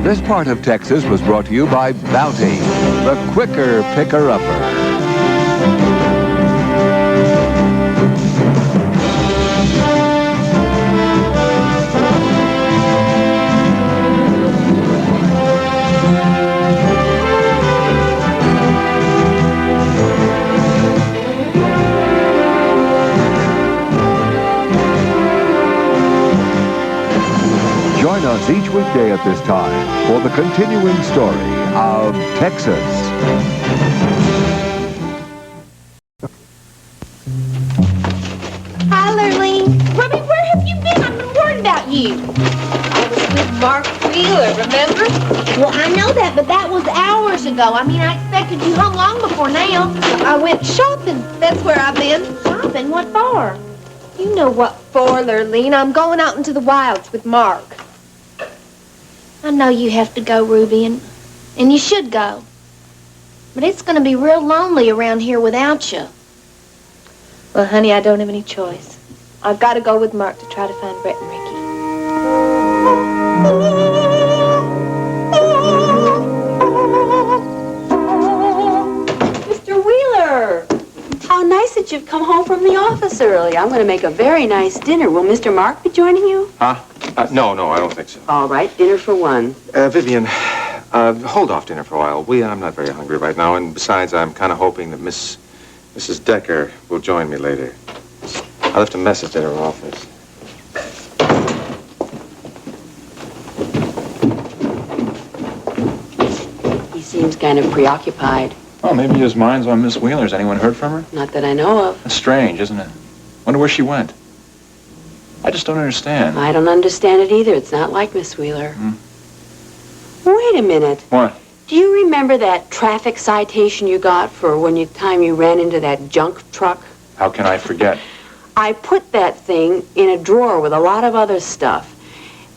This part of Texas was brought to you by Bounty, the quicker picker-upper. us each weekday at this time for the continuing story of Texas. Hi, Lurleen. Ruby, where have you been? I've been worried about you. I was with Mark Wheeler, remember? Well, I know that, but that was hours ago. I mean, I expected you home long before now. I went shopping. That's where I've been. Shopping? What for? You know what for, Lurleen. I'm going out into the wilds with Mark. I know you have to go, Ruby, and you should go. But it's going to be real lonely around here without you. Well, honey, I don't have any choice. I've got to go with Mark to try to find Brett and Ricky. Mr. Wheeler! How nice that you've come home from the office early. I'm going to make a very nice dinner. Will Mr. Mark be joining you? Huh? No, I don't think so. All right, dinner for one. Vivian, hold off dinner for a while. I'm not very hungry right now, and besides, I'm kind of hoping that Mrs. Decker will join me later. I left a message at her office. He seems kind of preoccupied. Oh, maybe his mind's on Miss Wheeler. Has anyone heard from her? Not that I know of. That's strange, isn't it? Wonder where she went. I just don't understand. I don't understand it either. It's not like Miss Wheeler. Wait a minute. What? Do you remember that traffic citation you got for time you ran into that junk truck? How can I forget? I put that thing in a drawer with a lot of other stuff.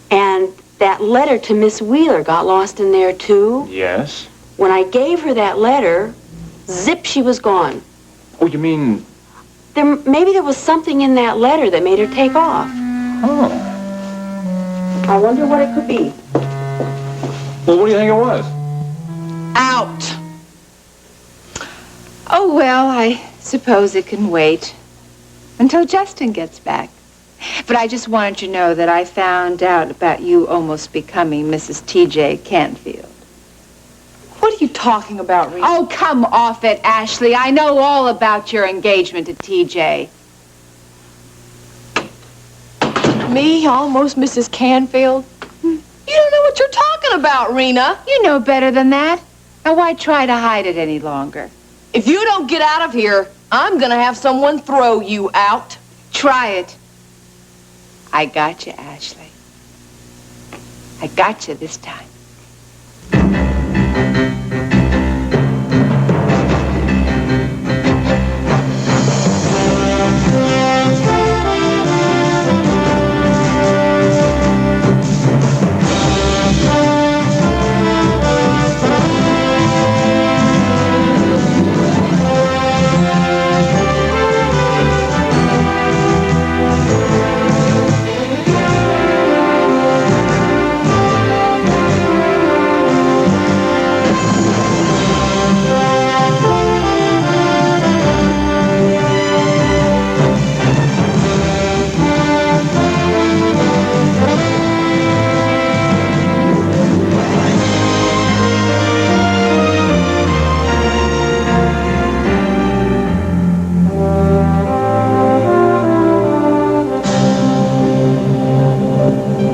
And that letter to Miss Wheeler got lost in there, too. Yes? When I gave her that letter, zip, she was gone. Oh, you mean... Maybe there was something in that letter that made her take off. Oh. I wonder what it could be. Well, what do you think it was? Out. Oh, well, I suppose it can wait until Justin gets back. But I just wanted you to know that I found out about you almost becoming Mrs. T.J. Canfield. What are you talking about, Rita? Oh, come off it, Ashley. I know all about your engagement to T.J. Me, almost Mrs. Canfield? You don't know what you're talking about, Rena. You know better than that. Now, why try to hide it any longer? If you don't get out of here, I'm gonna have someone throw you out. Try it. I got you, Ashley. I got you this time.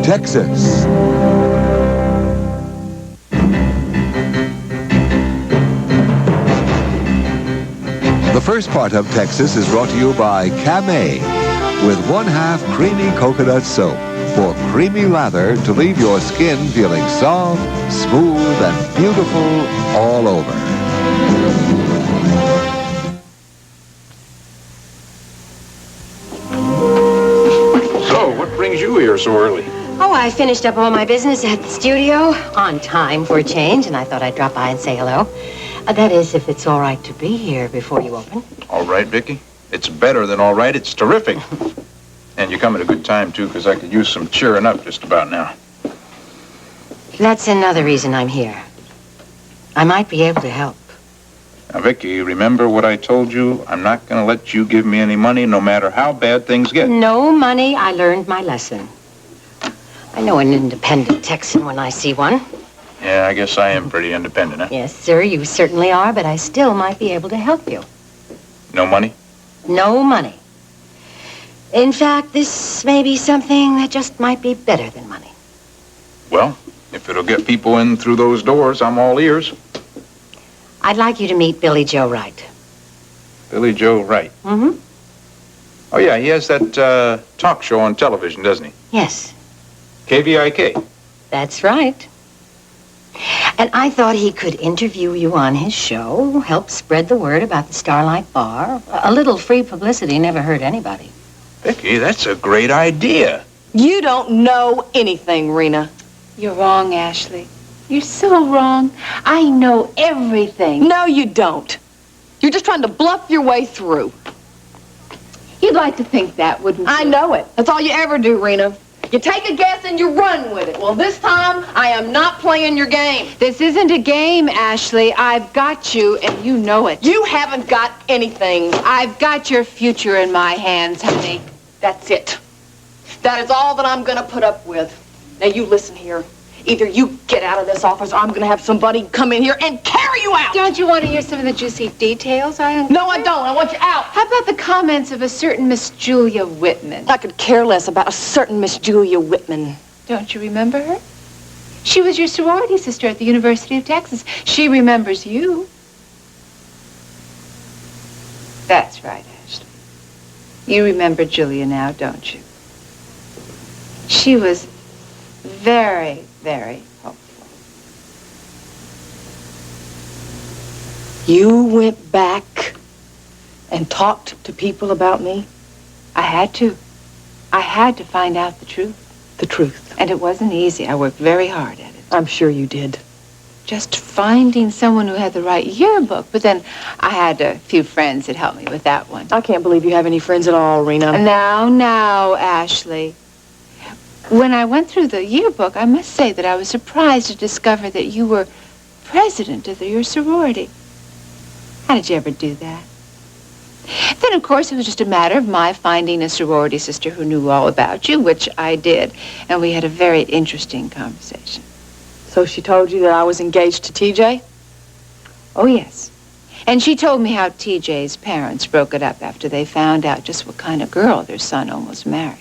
Texas. The first part of Texas is brought to you by Camay, with 1/2 creamy coconut soap for creamy lather to leave your skin feeling soft, smooth, and beautiful all over. So, what brings you here so early? Oh, I finished up all my business at the studio on time for a change, and I thought I'd drop by and say hello. That is, if it's all right to be here before you open. All right, Vicky. It's better than all right. It's terrific. And you come at a good time, too, because I could use some cheering up just about now. That's another reason I'm here. I might be able to help. Now, Vicky, remember what I told you? I'm not going to let you give me any money, no matter how bad things get. No money. I learned my lesson. I know an independent Texan when I see one. Yeah, I guess I am pretty independent, huh? Yes, sir, you certainly are, but I still might be able to help you. No money? No money. In fact, this may be something that just might be better than money. Well, if it'll get people in through those doors, I'm all ears. I'd like you to meet Billy Joe Wright. Billy Joe Wright. Mm-hmm. Oh, yeah, he has that talk show on television, doesn't he? Yes, KVIK. that's right. And I thought he could interview you on his show, help spread the word about the Starlight Bar. A little free publicity never hurt anybody. Vicky, that's a great idea. You don't know anything, Rena. You're wrong, Ashley. You're so wrong. I know everything. No, you don't. You're just trying to bluff your way through. You'd like to think that, wouldn't you? I know it. That's all you ever do, Rena. You take a guess and you run with it. Well, this time, I am not playing your game. This isn't a game, Ashley. I've got you, and you know it. You haven't got anything. I've got your future in my hands, honey. That's it. That is all that I'm going to put up with. Now, you listen here. Either you get out of this office or I'm going to have somebody come in here and carry you out. Don't you want to hear some of the juicy details I uncovered? No, I don't. I want you out. How about the comments of a certain Miss Julia Whitman? I could care less about a certain Miss Julia Whitman. Don't you remember her? She was your sorority sister at the University of Texas. She remembers you. That's right, Ashley. You remember Julia now, don't you? She was very, very hopeful. You went back and talked to people about me? I had to. I had to find out the truth. The truth. And it wasn't easy. I worked very hard at it. I'm sure you did. Just finding someone who had the right yearbook. But then I had a few friends that helped me with that one. I can't believe you have any friends at all, Rena. Now, Ashley. When I went through the yearbook, I must say that I was surprised to discover that you were president of your sorority. How did you ever do that? Then, of course, it was just a matter of my finding a sorority sister who knew all about you, which I did. And we had a very interesting conversation. So she told you that I was engaged to TJ? Oh, yes. And she told me how TJ's parents broke it up after they found out just what kind of girl their son almost married.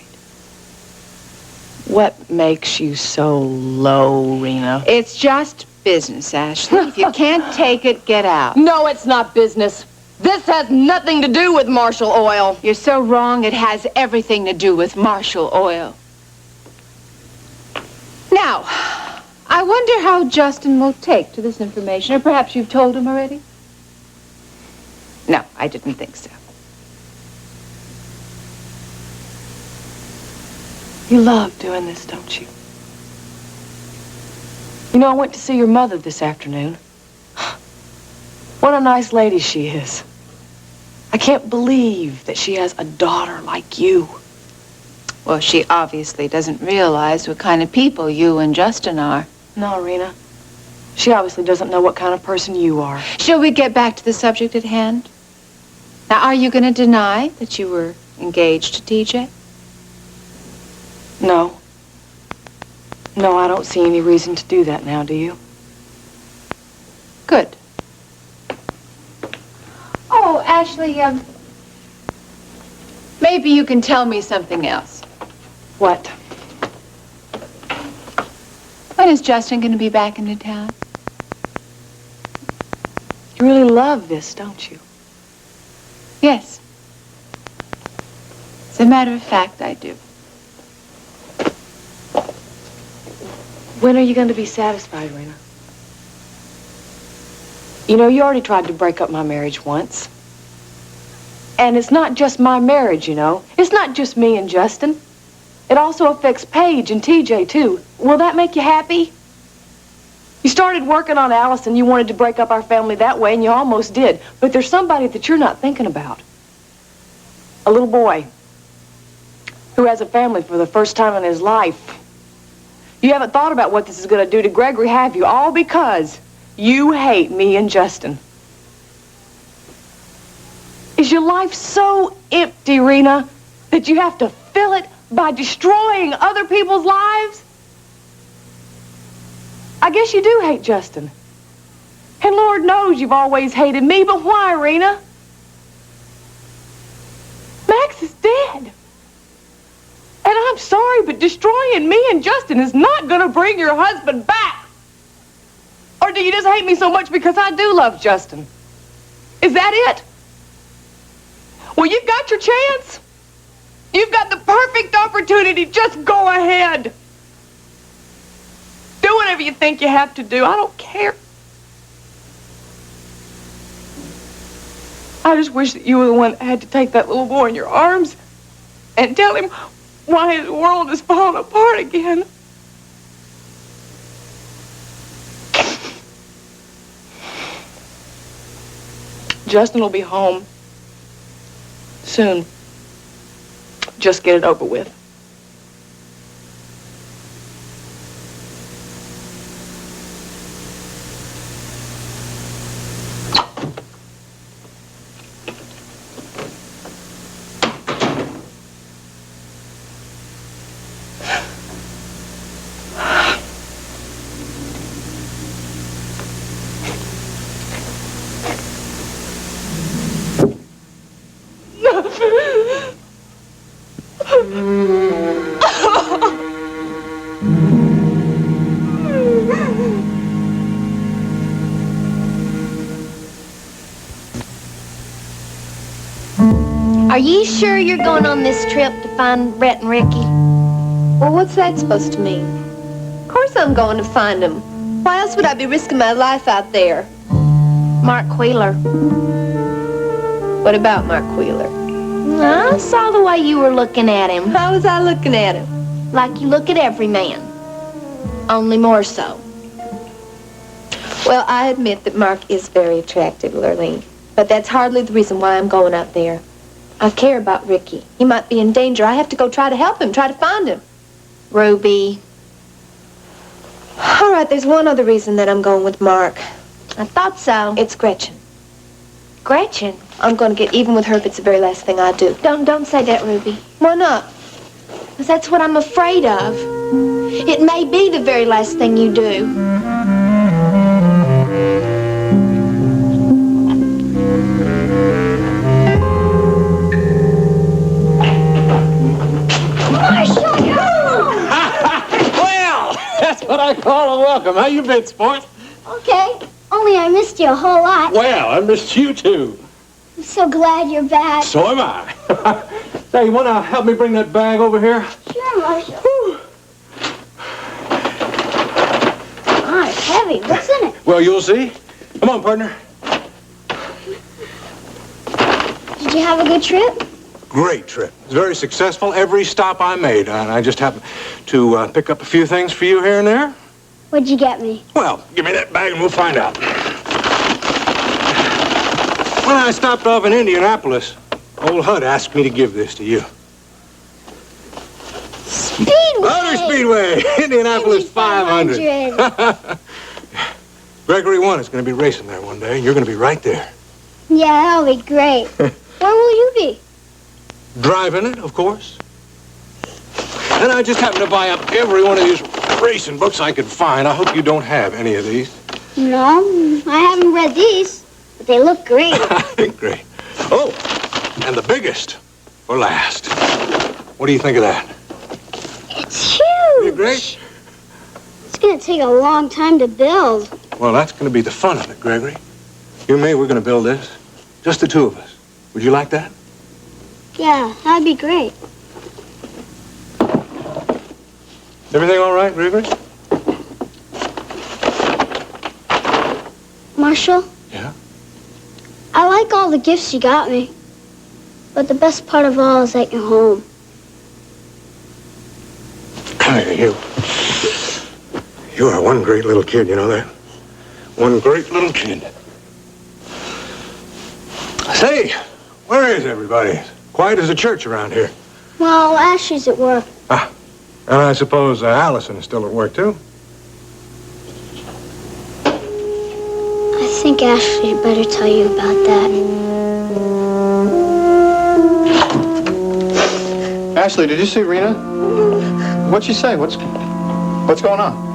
What makes you so low, Rena? It's just business, Ashley. If you can't take it, get out. No, it's not business. This has nothing to do with Marshall Oil. You're so wrong. It has everything to do with Marshall Oil. Now, I wonder how Justin will take to this information. Or perhaps you've told him already? No, I didn't think so. You love doing this, don't you? You know, I went to see your mother this afternoon. What a nice lady she is. I can't believe that she has a daughter like you. Well, she obviously doesn't realize what kind of people you and Justin are. No, Rena. She obviously doesn't know what kind of person you are. Shall we get back to the subject at hand? Now, are you going to deny that you were engaged to TJ? No. No, I don't see any reason to do that now, do you? Good. Oh, Ashley, maybe you can tell me something else. What? When is Justin going to be back into town? You really love this, don't you? Yes. As a matter of fact, I do. When are you going to be satisfied, Rena? You know, you already tried to break up my marriage once. And it's not just my marriage, you know. It's not just me and Justin. It also affects Paige and TJ, too. Will that make you happy? You started working on Alice and you wanted to break up our family that way, and you almost did. But there's somebody that you're not thinking about. A little boy who has a family for the first time in his life. You haven't thought about what this is going to do to Gregory, have you? All because you hate me and Justin. Is your life so empty, Rena, that you have to fill it by destroying other people's lives? I guess you do hate Justin. And Lord knows you've always hated me, but why, Rena? Max is dead. And I'm sorry, but destroying me and Justin is not going to bring your husband back. Or do you just hate me so much because I do love Justin? Is that it? Well, you've got your chance. You've got the perfect opportunity. Just go ahead. Do whatever you think you have to do. I don't care. I just wish that you were the one that had to take that little boy in your arms and tell him why his world is falling apart again. Justin will be home soon. Just get it over with. Are you sure you're going on this trip to find Brett and Ricky? Well, what's that supposed to mean? Of course I'm going to find them. Why else would I be risking my life out there? Mark Wheeler. What about Mark Wheeler? I saw the way you were looking at him. How was I looking at him? Like you look at every man. Only more so. Well, I admit that Mark is very attractive, Lurleen. But that's hardly the reason why I'm going out there. I care about Ricky. He might be in danger. I have to go try to help him, try to find him. Ruby. All right, there's one other reason that I'm going with Mark. I thought so. It's Gretchen. Gretchen? I'm going to get even with her if it's the very last thing I do. Don't say that, Ruby. Why not? Because that's what I'm afraid of. It may be the very last thing you do. That's what I call a welcome. How you been, sport? Okay, only I missed you a whole lot. Well, I missed you too. I'm so glad you're back. So am I. Hey, you want to help me bring that bag over here? Sure, Marshall. Ah, it's heavy. What's in it? Well, you'll see. Come on, partner. Did you have a good trip? Great trip. It was very successful. Every stop I made, and I just happened to pick up a few things for you here and there. What'd you get me? Well, give me that bag and we'll find out. When I stopped off in Indianapolis, old Hud asked me to give this to you. Speedway! Motor Speedway! Indianapolis 500. Gregory 1 is going to be racing there one day, and you're going to be right there. Yeah, that'll be great. Where will you be? Driving it, of course. And I just happened to buy up every one of these racing books I could find. I hope you don't have any of these. No, I haven't read these, but they look great. Great. Oh, and the biggest for last. What do you think of that? It's huge. Isn't it great? It's going to take a long time to build. Well, that's going to be the fun of it, Gregory. You and me, we're going to build this. Just the two of us. Would you like that? Yeah, that'd be great. Everything all right, Gregory? Marshall? Yeah? I like all the gifts you got me. But the best part of all is that you're home. You are one great little kid, you know that? One great little kid. Say, where is everybody? Quiet as a church around here. Well, Ashley's at work. And I suppose Allison is still at work, too? I think Ashley better tell you about that. Ashley, did you see Rena? What'd she say? What's going on?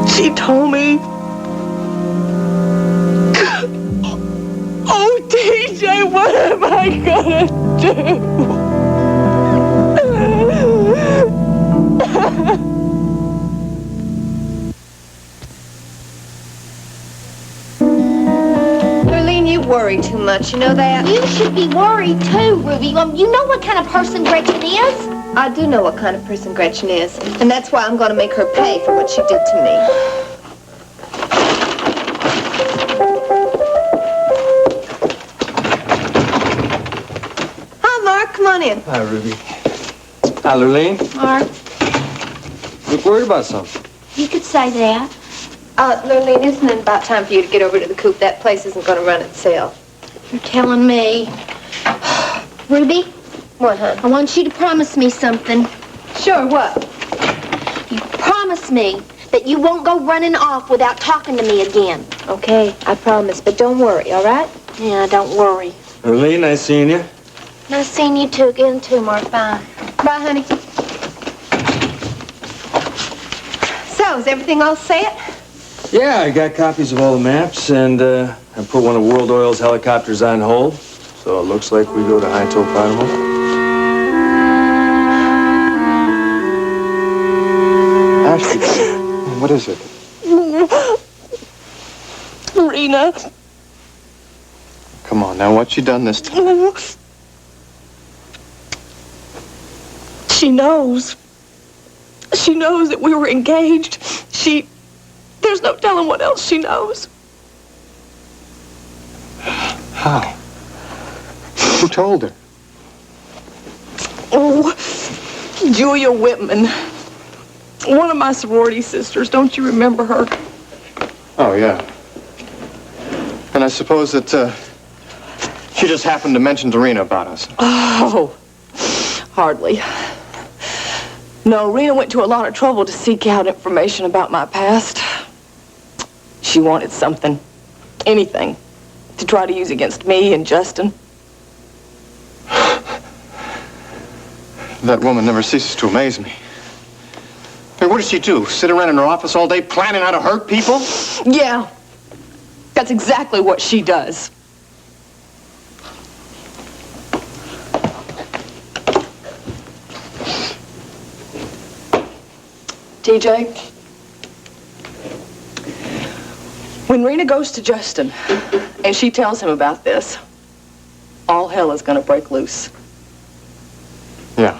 She told me I gotta do? Lurleen, you worry too much, you know that? You should be worried too, Ruby. You know what kind of person Gretchen is? I do know what kind of person Gretchen is, and that's why I'm going to make her pay for what she did to me. Hi, Mark. Come on in. Hi, Ruby. Hi, Lurleen. Mark. Look worried about something. You could say that. Lurleen, isn't it about time for you to get over to the coop? That place isn't going to run itself. You're telling me. Ruby? What, hon? I want you to promise me something. Sure, what? You promise me that you won't go running off without talking to me again. Okay, I promise, but don't worry, all right? Yeah, don't worry. Lurleen, nice seeing you. Nice seeing you too. Again, too, Mark. Bye. Bye, honey. So, is everything all set? Yeah, I got copies of all the maps, and I put one of World Oil's helicopters on hold. So it looks like we go to High-Topographical. Ashley, what is it? Rena. Come on, now, what's she done this time? She knows. She knows that we were engaged. There's no telling what else she knows. How? Who told her? Oh, Julia Whitman. One of my sorority sisters. Don't you remember her? Oh, yeah. And I suppose that, she just happened to mention to Rena about us. Oh, hardly. No, Rena went to a lot of trouble to seek out information about my past. She wanted something, anything, to try to use against me and Justin. That woman never ceases to amaze me. Hey, what does she do? Sit around in her office all day planning how to hurt people? Yeah, that's exactly what she does. TJ, when Rena goes to Justin and she tells him about this, all hell is going to break loose. Yeah.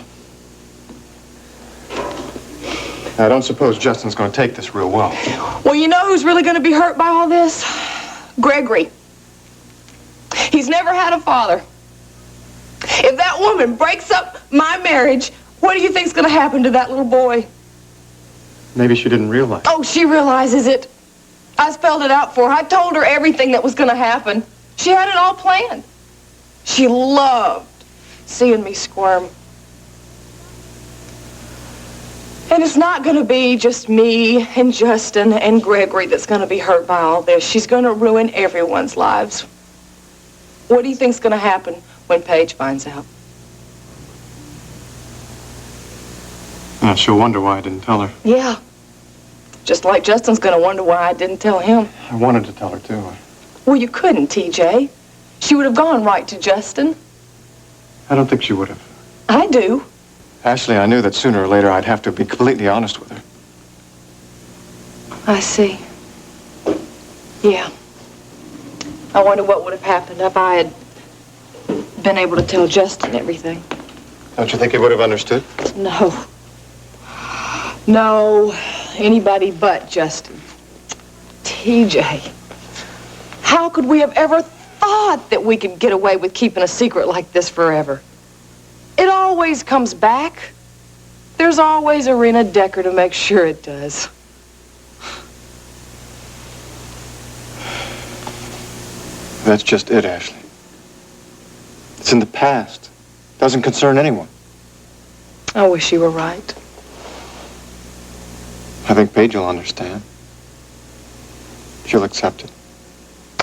I don't suppose Justin's going to take this real well. Well, you know who's really going to be hurt by all this? Gregory. He's never had a father. If that woman breaks up my marriage, what do you think's going to happen to that little boy? Maybe she didn't realize. Oh, she realizes it. I spelled it out for her. I told her everything that was going to happen. She had it all planned. She loved seeing me squirm. And it's not going to be just me and Justin and Gregory that's going to be hurt by all this. She's going to ruin everyone's lives. What do you think's going to happen when Paige finds out? Yeah, she'll wonder why I didn't tell her. Yeah. Just like Justin's going to wonder why I didn't tell him. I wanted to tell her, too. Well, you couldn't, TJ. She would have gone right to Justin. I don't think she would have. I do. Ashley, I knew that sooner or later I'd have to be completely honest with her. I see. Yeah. I wonder what would have happened if I had been able to tell Justin everything. Don't you think he would have understood? No. No. Anybody but Justin. TJ. How could we have ever thought that we could get away with keeping a secret like this forever? It always comes back. There's always a Rena Decker to make sure it does. That's just it, Ashley. It's in the past. Doesn't concern anyone. I wish you were right. I think Paige will understand. She'll accept it.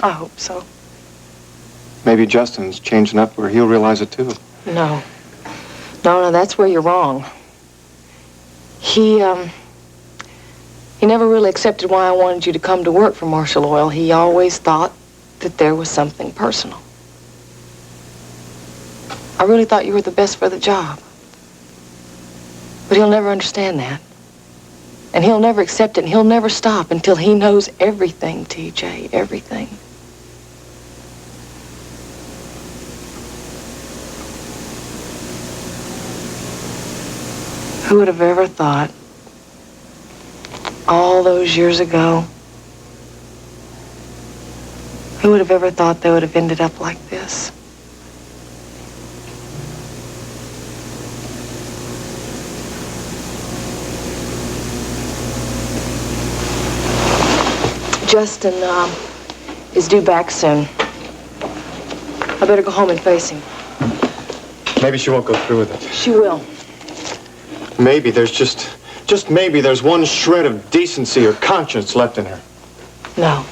I hope so. Maybe Justin's changing up where he'll realize it, too. No. No, that's where you're wrong. He never really accepted why I wanted you to come to work for Marshall Oil. He always thought that there was something personal. I really thought you were the best for the job. But he'll never understand that. And he'll never accept it, and he'll never stop until he knows everything, TJ, everything. Who would have ever thought, all those years ago, who would have ever thought they would have ended up like this? Justin is due back soon. I better go home and face him. Maybe she won't go through with it. She will. Maybe there's just maybe there's one shred of decency or conscience left in her. No.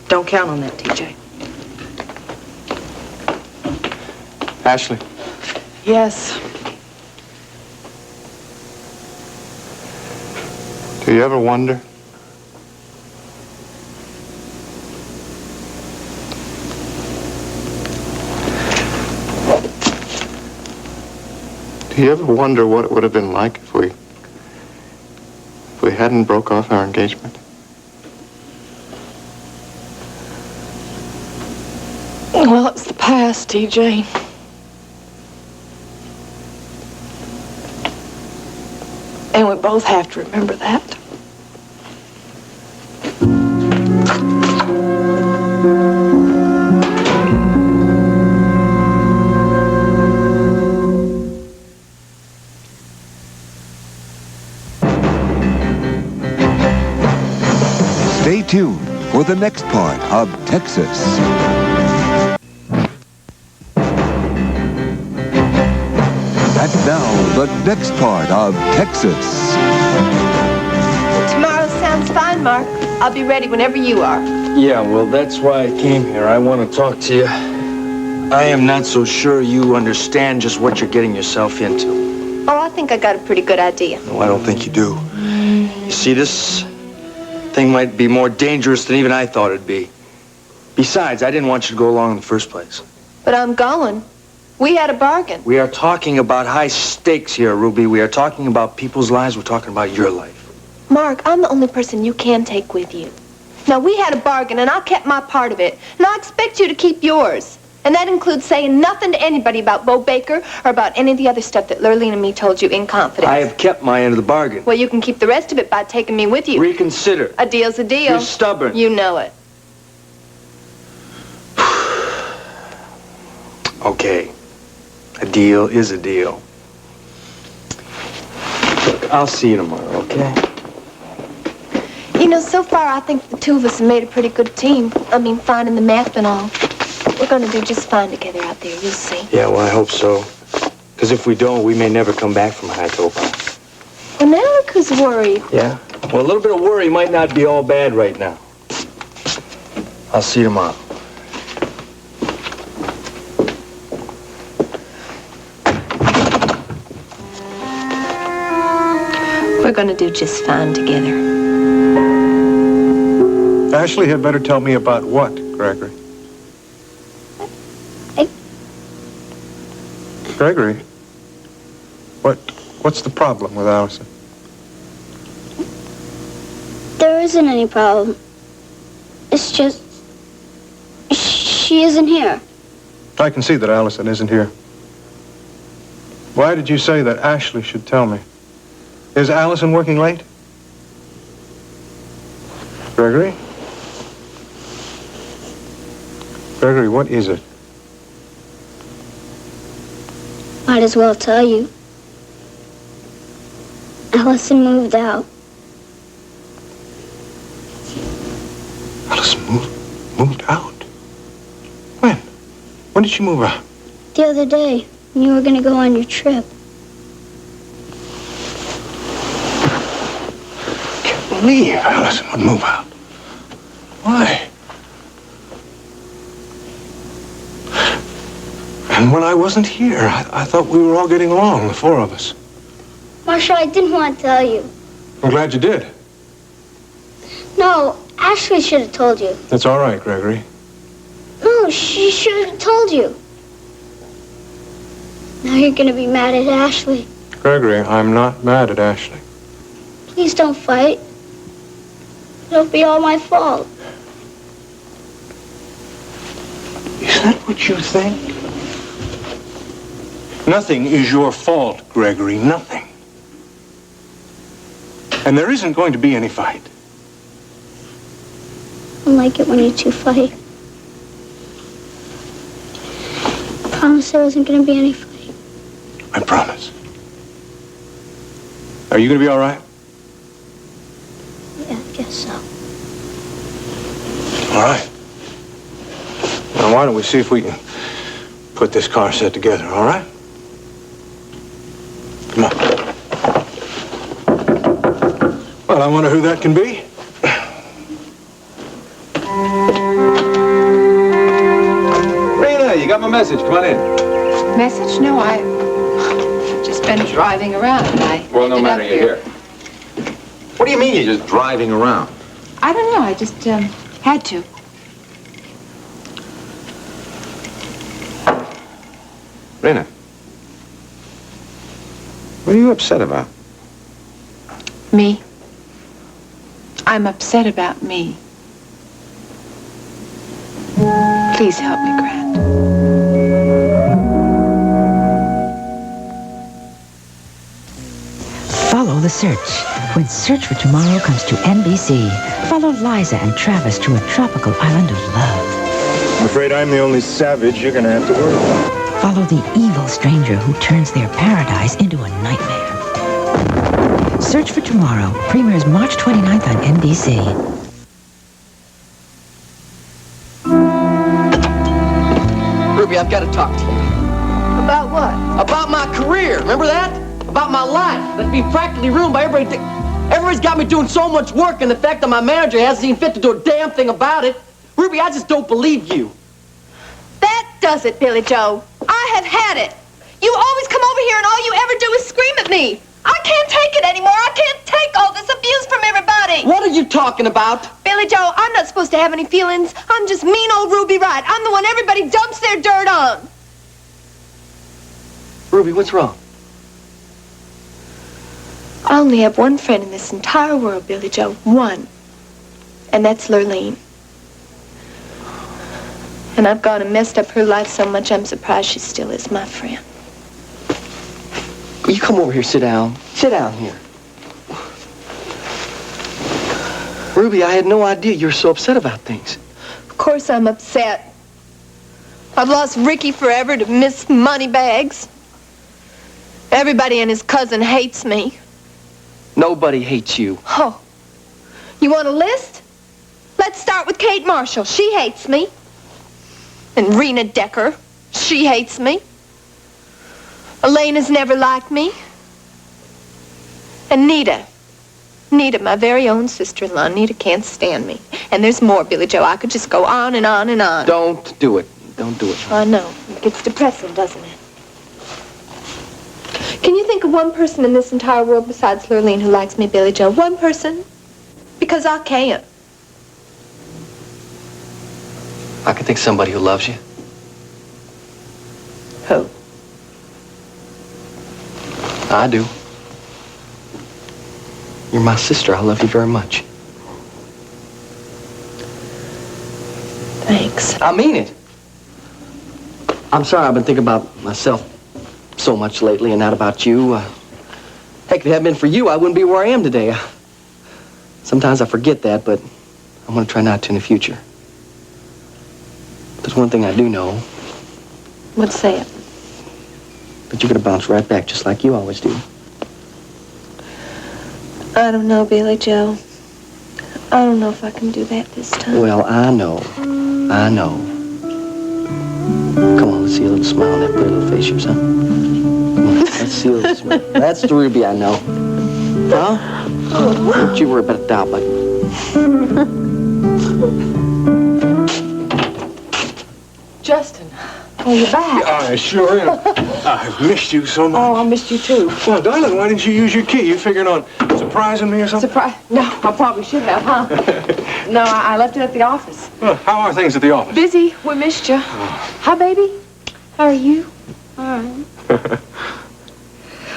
Don't count on that, TJ. Ashley. Yes. Do you ever wonder? Do you ever wonder what it would have been like if we hadn't broke off our engagement? Well, it's the past, TJ. And we both have to remember that. Stay tuned for the next part of Texas. And now, the next part of Texas. Tomorrow sounds fine, Mark. I'll be ready whenever you are. Yeah, well, that's why I came here. I want to talk to you. I am not so sure you understand just what you're getting yourself into. Oh, I think I got a pretty good idea. No, I don't think you do. You see, this thing might be more dangerous than even I thought it'd be. Besides, I didn't want you to go along in the first place. But I'm going. We had a bargain. We are talking about high stakes here, Ruby. We are talking about people's lives. We're talking about your life. Mark, I'm the only person you can take with you. Now, we had a bargain, and I kept my part of it. And I expect you to keep yours. And that includes saying nothing to anybody about Bo Baker or about any of the other stuff that Lurleen and me told you in confidence. I have kept my end of the bargain. Well, you can keep the rest of it by taking me with you. Reconsider. A deal's a deal. You're stubborn. You know it. Okay. A deal is a deal. Look, I'll see you tomorrow, okay? You know, so far I think the two of us have made a pretty good team. I mean, finding the math and all. We're going to do just fine together out there, you'll see. Yeah, well, I hope so. Because if we don't, we may never come back from High Topa. Well, now look who's worried. Yeah? Well, a little bit of worry might not be all bad right now. I'll see you tomorrow. We're going to do just fine together. Ashley had better tell me about what, Gregory? Gregory, what's the problem with Allison? There isn't any problem. It's just... she isn't here. I can see that Allison isn't here. Why did you say that Ashley should tell me? Is Allison working late? Gregory? Gregory, what is it? Might as well tell you. Allison moved out. Allison moved out? When? When did she move out? The other day, when you were going to go on your trip. Can't believe Allison would move out. Why? And when I wasn't here, I thought we were all getting along, the four of us. Marshall, I didn't want to tell you. I'm glad you did. No, Ashley should have told you. That's all right, Gregory. No, she should have told you. Now you're gonna be mad at Ashley. Gregory, I'm not mad at Ashley. Please don't fight. It'll be all my fault. Is that what you think? Nothing is your fault, Gregory. Nothing. And there isn't going to be any fight. I don't like it when you two fight. I promised there wasn't gonna be any fight. I promise. Are you going to be all right? Yeah, I guess so. All right. Now, why don't we see if we can put this car set together, all right? Come on. Well, I wonder who that can be. Rena, you got my message. Come on in. Message? No, I've just been driving around. Well, no matter, you're here. What do you mean you're just driving around? I don't know. I just had to. Rena, what are you upset about? Me? I'm upset about me. Please help me, Grant. Follow the search. When Search for Tomorrow comes to NBC, follow Liza and Travis to a tropical island of love. I'm afraid I'm the only savage you're gonna have to worry about. Follow the evil stranger who turns their paradise into a nightmare. Search for Tomorrow premieres March 29th on NBC. Ruby, I've got to talk to you. About what? About my career. Remember that? About my life. That's being practically ruined by everybody. Everybody's got me doing so much work, and the fact that my manager hasn't seen fit to do a damn thing about it. Ruby, I just don't believe you. That does it, Billy Joe. I have had it. You always come over here and all you ever do is scream at me. I can't take it anymore. I can't take all this abuse from everybody. What are you talking about? Billy Joe, I'm not supposed to have any feelings. I'm just mean old Ruby Wright. I'm the one everybody dumps their dirt on. Ruby, what's wrong? I only have one friend in this entire world, Billy Joe. One. And that's Lurleen. And I've gone and messed up her life so much, I'm surprised she still is my friend. Will you come over here, sit down? Sit down here. Ruby, I had no idea you were so upset about things. Of course I'm upset. I've lost Ricky forever to Miss Moneybags. Everybody and his cousin hates me. Nobody hates you. Oh. You want a list? Let's start with Kate Marshall. She hates me. And Rena Decker. She hates me. Elena's never liked me. And Nita. Nita, my very own sister-in-law. Nita can't stand me. And there's more, Billy Joe. I could just go on and on and on. Don't do it. Don't do it. I know. It gets depressing, doesn't it? Can you think of one person in this entire world besides Lurleen who likes me, Billy Joe? One person? Because I can't. I can think of somebody who loves you. Who? I do. You're my sister. I love you very much. Thanks. I mean it. I'm sorry I've been thinking about myself so much lately and not about you. Heck, if it hadn't been for you, I wouldn't be where I am today. Sometimes I forget that, but I'm going to try not to in the future. There's one thing I do know. Let's say it. But you're going to bounce right back just like you always do. I don't know, Billy Joe. I don't know if I can do that this time. Well, I know. I know. Come on, let's see a little smile on that pretty little face of yours, huh? Come on, let's see a little smile. That's the Ruby I know. Huh? Don't you worry about a doubt, buddy. Justin, oh, you're back. I sure am. I've missed you so much. Oh, I missed you too. Well, darling, why didn't you use your key? You figuring on surprising me or something? No, I probably should have, huh? No, I left it at the office. Well, how are things at the office? Busy. We missed you. Hi, baby. How are you? All right.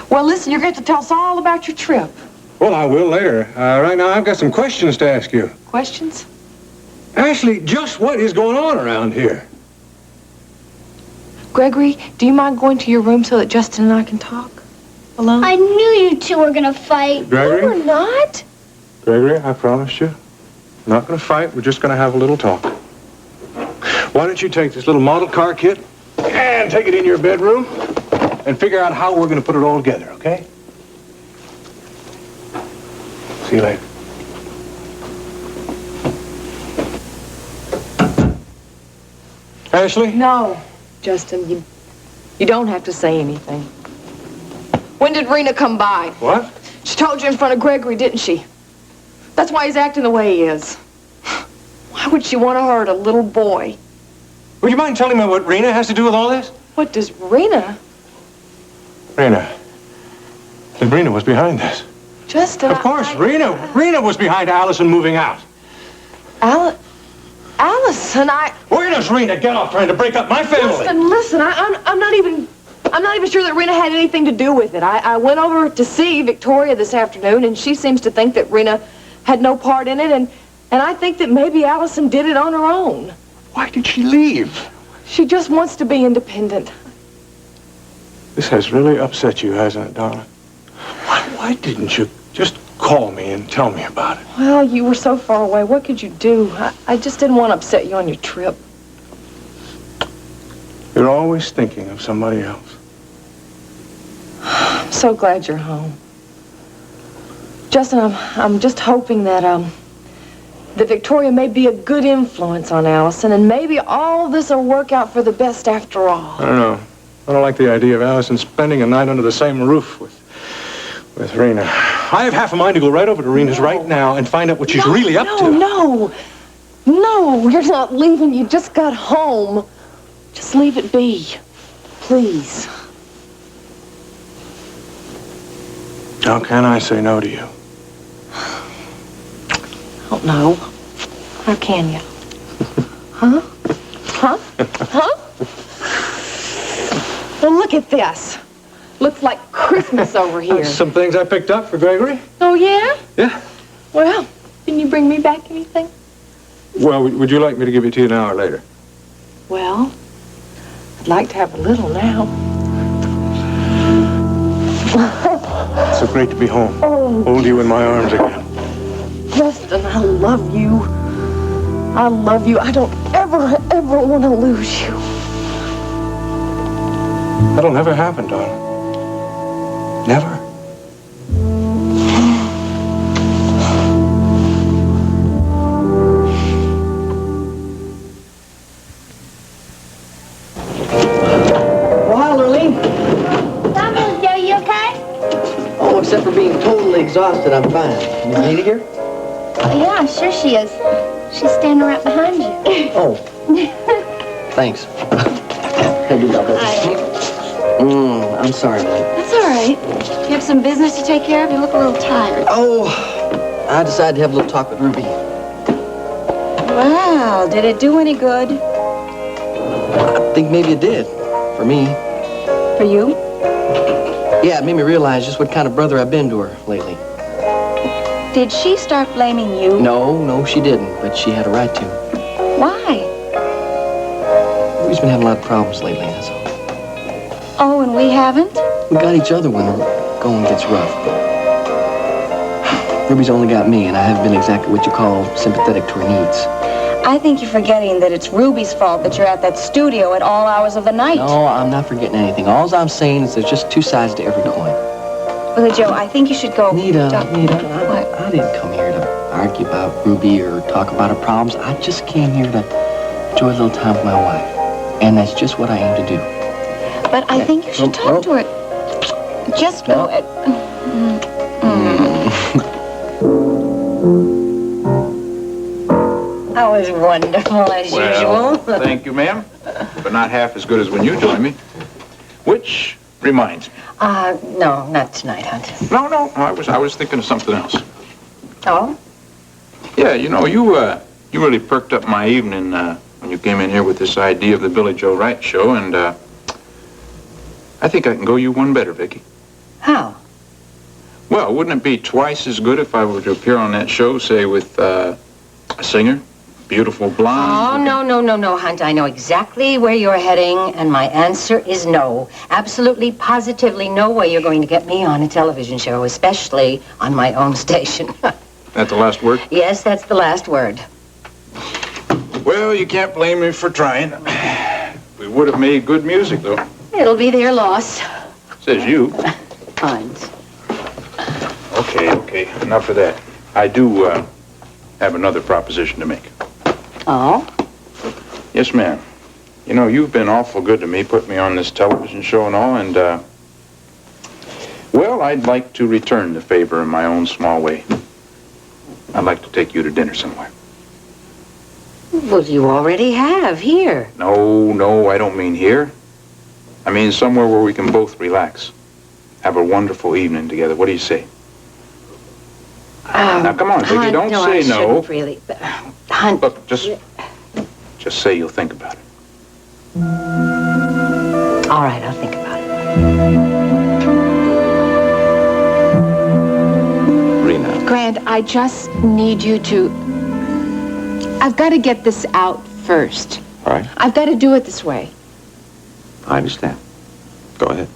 Well, listen, you're going to have to tell us all about your trip. Well, I will later. Right now, I've got some questions to ask you. Questions? Ashley, just what is going on around here? Gregory, do you mind going to your room so that Justin and I can talk alone? I knew you two were gonna fight. Gregory? No, we're not. Gregory, I promised you. We're not going to fight. We're just going to have a little talk. Why don't you take this little model car kit and take it in your bedroom and figure out how we're going to put it all together, okay? See you later. Ashley? No, Justin, you don't have to say anything. When did Rena come by? What? She told you in front of Gregory, didn't she? That's why he's acting the way he is. Why would she want to hurt a little boy? Would you mind telling me what Rena has to do with all this? What does Rena? Rena. That Rena was behind this. Justin, Of course, Rena was behind Allison moving out. Allison, Where does Rena get off trying to break up my family? Justin, listen, I'm not even sure that Rena had anything to do with it. I went over to see Victoria this afternoon, and she seems to think that Rena had no part in it, and I think that maybe Allison did it on her own. Why did she leave? She just wants to be independent. This has really upset you, hasn't it, darling? Why didn't you just call me and tell me about it? Well, you were so far away. What could you do? I just didn't want to upset you on your trip. You're always thinking of somebody else. I'm so glad you're home. Justin, I'm just hoping that Victoria may be a good influence on Allison, and maybe all this will work out for the best after all. I don't know. I don't like the idea of Allison spending a night under the same roof with Rena. I have half a mind to go right over to Rena's right now and find out what she's really up to. No, you're not leaving. You just got home. Just leave it be. Please. How can I say no to you? I don't know. How can you? Huh? Well, look at this. Looks like Christmas over here. Some things I picked up for Gregory. Oh, yeah? Yeah. Well, didn't you bring me back anything? Well, would you like me to give it to you an hour later? Well, I'd like to have a little now. It's so great to be home. Oh. Hold you in my arms again. Justin, I love you. I love you. I don't ever want to lose you. That'll never happen, darling. Never. Well, Lurleen. Domino's, are you okay? Oh, except for being totally exhausted, I'm fine. Is Nita here? Oh, yeah, I'm sure she is. She's standing right behind you. Oh. Thanks. I'm sorry, Lily. That's all right. You have some business to take care of? You look a little tired. Oh, I decided to have a little talk with Ruby. Wow, did it do any good? I think maybe it did. For me. For you? Yeah, it made me realize just what kind of brother I've been to her lately. Did she start blaming you? No, she didn't, but she had a right to. Why? Ruby's been having a lot of problems lately, that's all. Oh, and we haven't? We got each other when the going gets rough. Ruby's only got me, and I haven't been exactly what you call sympathetic to her needs. I think you're forgetting that it's Ruby's fault that you're at that studio at all hours of the night. No, I'm not forgetting anything. All I'm saying is there's just two sides to every coin. Billy Joe, I think you should go. Nita, what? I didn't come here to argue about Ruby or talk about her problems. I just came here to enjoy a little time with my wife. And that's just what I aim to do. But I think you should talk to her. Just go. That was wonderful, as usual. Thank you, ma'am. But not half as good as when you joined me. Which reminds me. No, not tonight, Hunt. No, I was thinking of something else. Oh? Yeah, you know, you really perked up my evening when you came in here with this idea of the Billy Joe Wright show, and I think I can go you one better, Vicky. How? Well, wouldn't it be twice as good if I were to appear on that show, say, with a singer? Beautiful blonde? Oh, no, Hunt. I know exactly where you're heading, and my answer is no. Absolutely, positively no way you're going to get me on a television show, especially on my own station. That the last word? Yes, that's the last word. Well, you can't blame me for trying. We would have made good music, though. It'll be their loss. Says you. Hunt. Okay, enough of that. I do have another proposition to make. Oh? Yes, ma'am. You know, you've been awful good to me, put me on this television show and all, and, well, I'd like to return the favor in my own small way. I'd like to take you to dinner somewhere. Well, you already have, here. No, I don't mean here. I mean somewhere where we can both relax. Have a wonderful evening together. What do you say? Now, come on, Vicky, don't no, say I no. shouldn't really. Hunt. Look, just say you'll think about it. All right, I'll think about it. Rena. Grant, I just need you to... I've got to get this out first. All right, I've got to do it this way. I understand. Go ahead.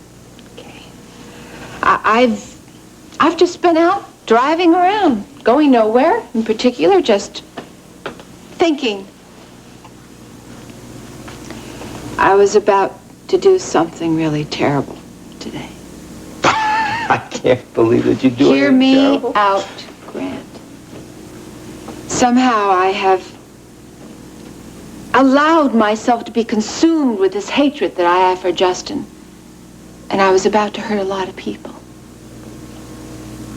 I've just been out driving around, going nowhere in particular, just thinking. I was about to do something really terrible today. I can't believe that you do it. Hear me out, Grant. Somehow I have allowed myself to be consumed with this hatred that I have for Justin. And I was about to hurt a lot of people.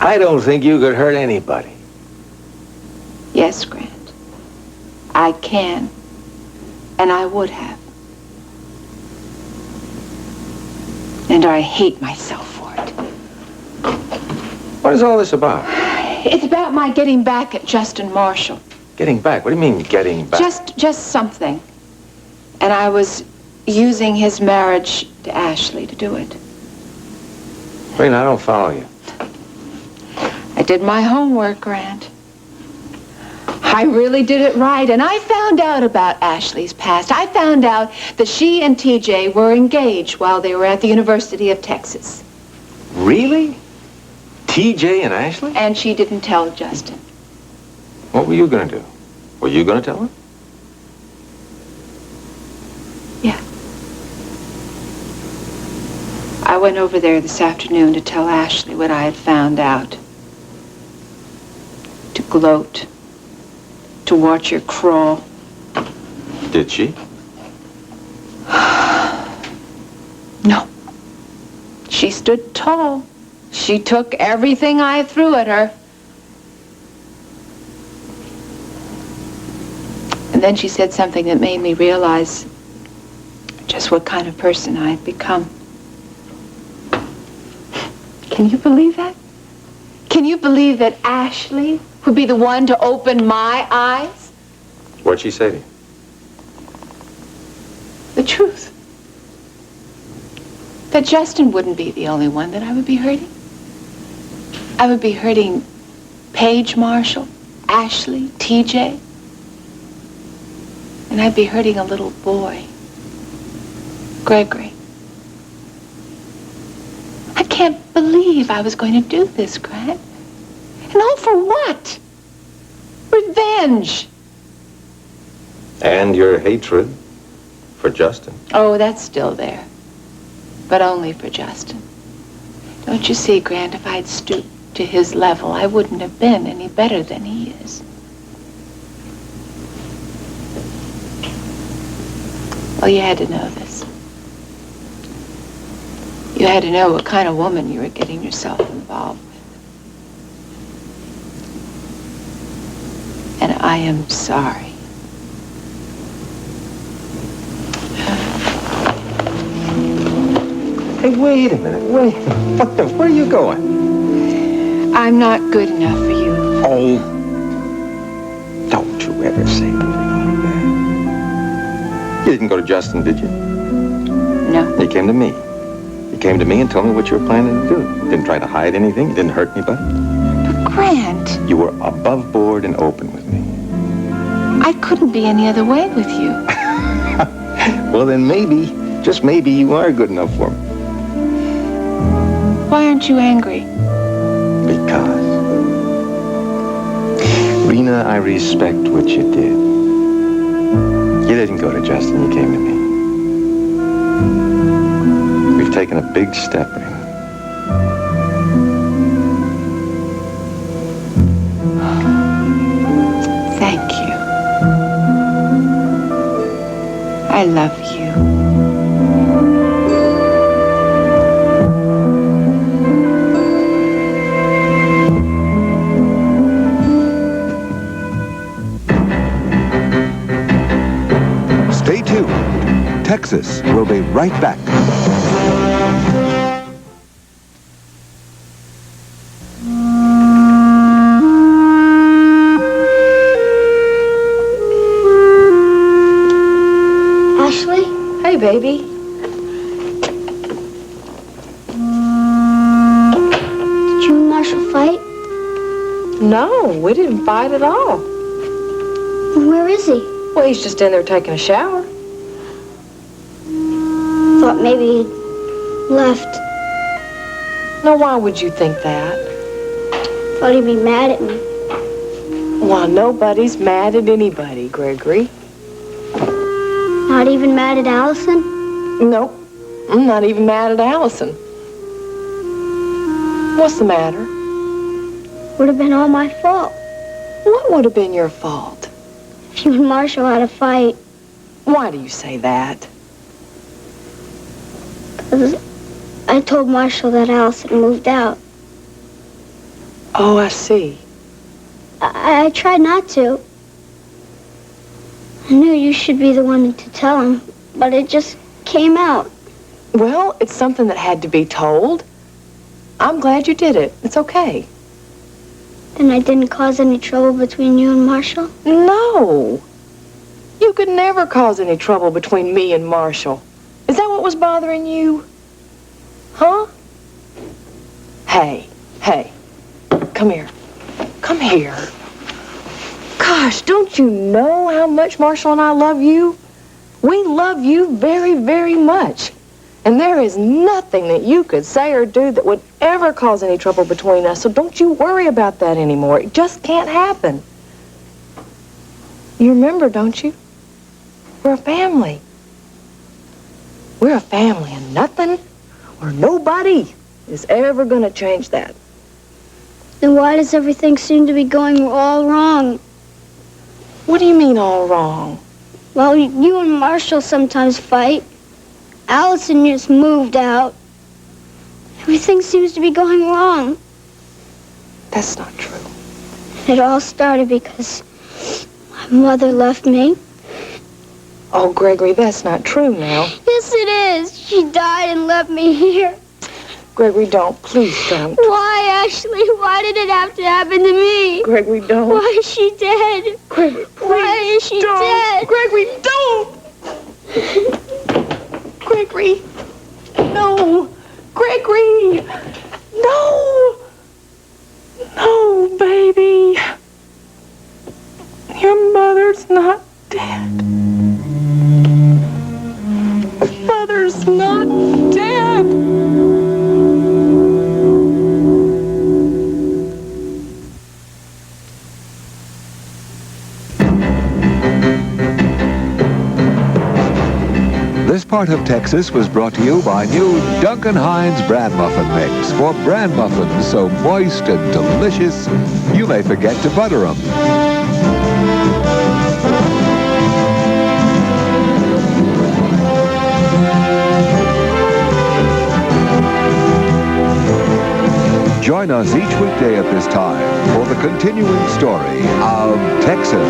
I don't think you could hurt anybody. Yes, Grant. I can. And I would have. And I hate myself for it. What is all this about? It's about my getting back at Justin Marshall. Getting back? What do you mean, getting back? Just something. And I was using his marriage to Ashley to do it. Rena, I don't follow you. I did my homework, Grant. I really did it right, and I found out about Ashley's past. I found out that she and TJ were engaged while they were at the University of Texas. Really? TJ and Ashley? And she didn't tell Justin. What were you going to do? Were you going to tell her? Yeah. I went over there this afternoon to tell Ashley what I had found out. To gloat. To watch her crawl. Did she? No. She stood tall. She took everything I threw at her. And then she said something that made me realize just what kind of person I had become. Can you believe that? Can you believe that Ashley would be the one to open my eyes? What'd she say to you? The truth. That Justin wouldn't be the only one that I would be hurting. I would be hurting Paige Marshall, Ashley, TJ. And I'd be hurting a little boy, Gregory. I can't believe I was going to do this, Grant. And all for what? Revenge. And your hatred for Justin. Oh, that's still there. But only for Justin. Don't you see, Grant, if I'd stooped to his level, I wouldn't have been any better than he is. Well, you had to know this. You had to know what kind of woman you were getting yourself involved with. And I am sorry. Hey, wait a minute. Where are you going? I'm not good enough for you. Oh, don't you ever say anything like that. You didn't go to Justin, did you? No. You came to me. You You came to me and told me what you were planning to do. You didn't try to hide anything. You didn't hurt anybody. Grant, You were above board and open with me. I couldn't be any other way with you. Well, then maybe, just maybe, you are good enough for me. Why aren't you angry? Because, Rena, I respect what you did. You didn't go to Justin, you came to me. We've taken a big step, Rena. Thank you. I love you. Stay tuned. Texas will be right back. Ashley? Hey, baby. Did you and Marshall fight? No, we didn't fight at all. Where is he? Well, he's just in there taking a shower. Thought maybe he'd left. Now, why would you think that? Thought he'd be mad at me. Well, nobody's mad at anybody, Gregory. Not even mad at Allison? Nope. I'm not even mad at Allison. What's the matter? Would have been all my fault. What would have been your fault? If you and Marshall had a fight. Why do you say that? 'Cause I told Marshall that Allison moved out. Oh, I see. I tried not to. I knew you should be the one to tell him, but it just came out. Well, it's something that had to be told. I'm glad you did it. It's okay. And I didn't cause any trouble between you and Marshall? No. You could never cause any trouble between me and Marshall. Is that what was bothering you? Huh? Hey. Come here. Come here. Gosh, don't you know how much Marshall and I love you? We love you very, very much. And there is nothing that you could say or do that would ever cause any trouble between us. So don't you worry about that anymore. It just can't happen. You remember, don't you? We're a family. We're a family, and nothing or nobody is ever going to change that. Then why does everything seem to be going all wrong? What do you mean all wrong? Well, you and Marshall sometimes fight. Allison just moved out. Everything seems to be going wrong. That's not true. It all started because my mother left me. Oh, Gregory, that's not true now. Yes, it is. She died and left me here. Gregory, don't. Please don't. Why, Ashley? Why did it have to happen to me? Gregory, don't. Why is she dead? Gregory, why is she dead? Gregory, don't! Gregory, no! Gregory! No! No, baby. Your mother's not dead. Mother's not dead. This part of Texas was brought to you by new Duncan Hines Bran Muffin Mix. For bran muffins so moist and delicious, you may forget to butter them. Join us each weekday at this time for the continuing story of Texas.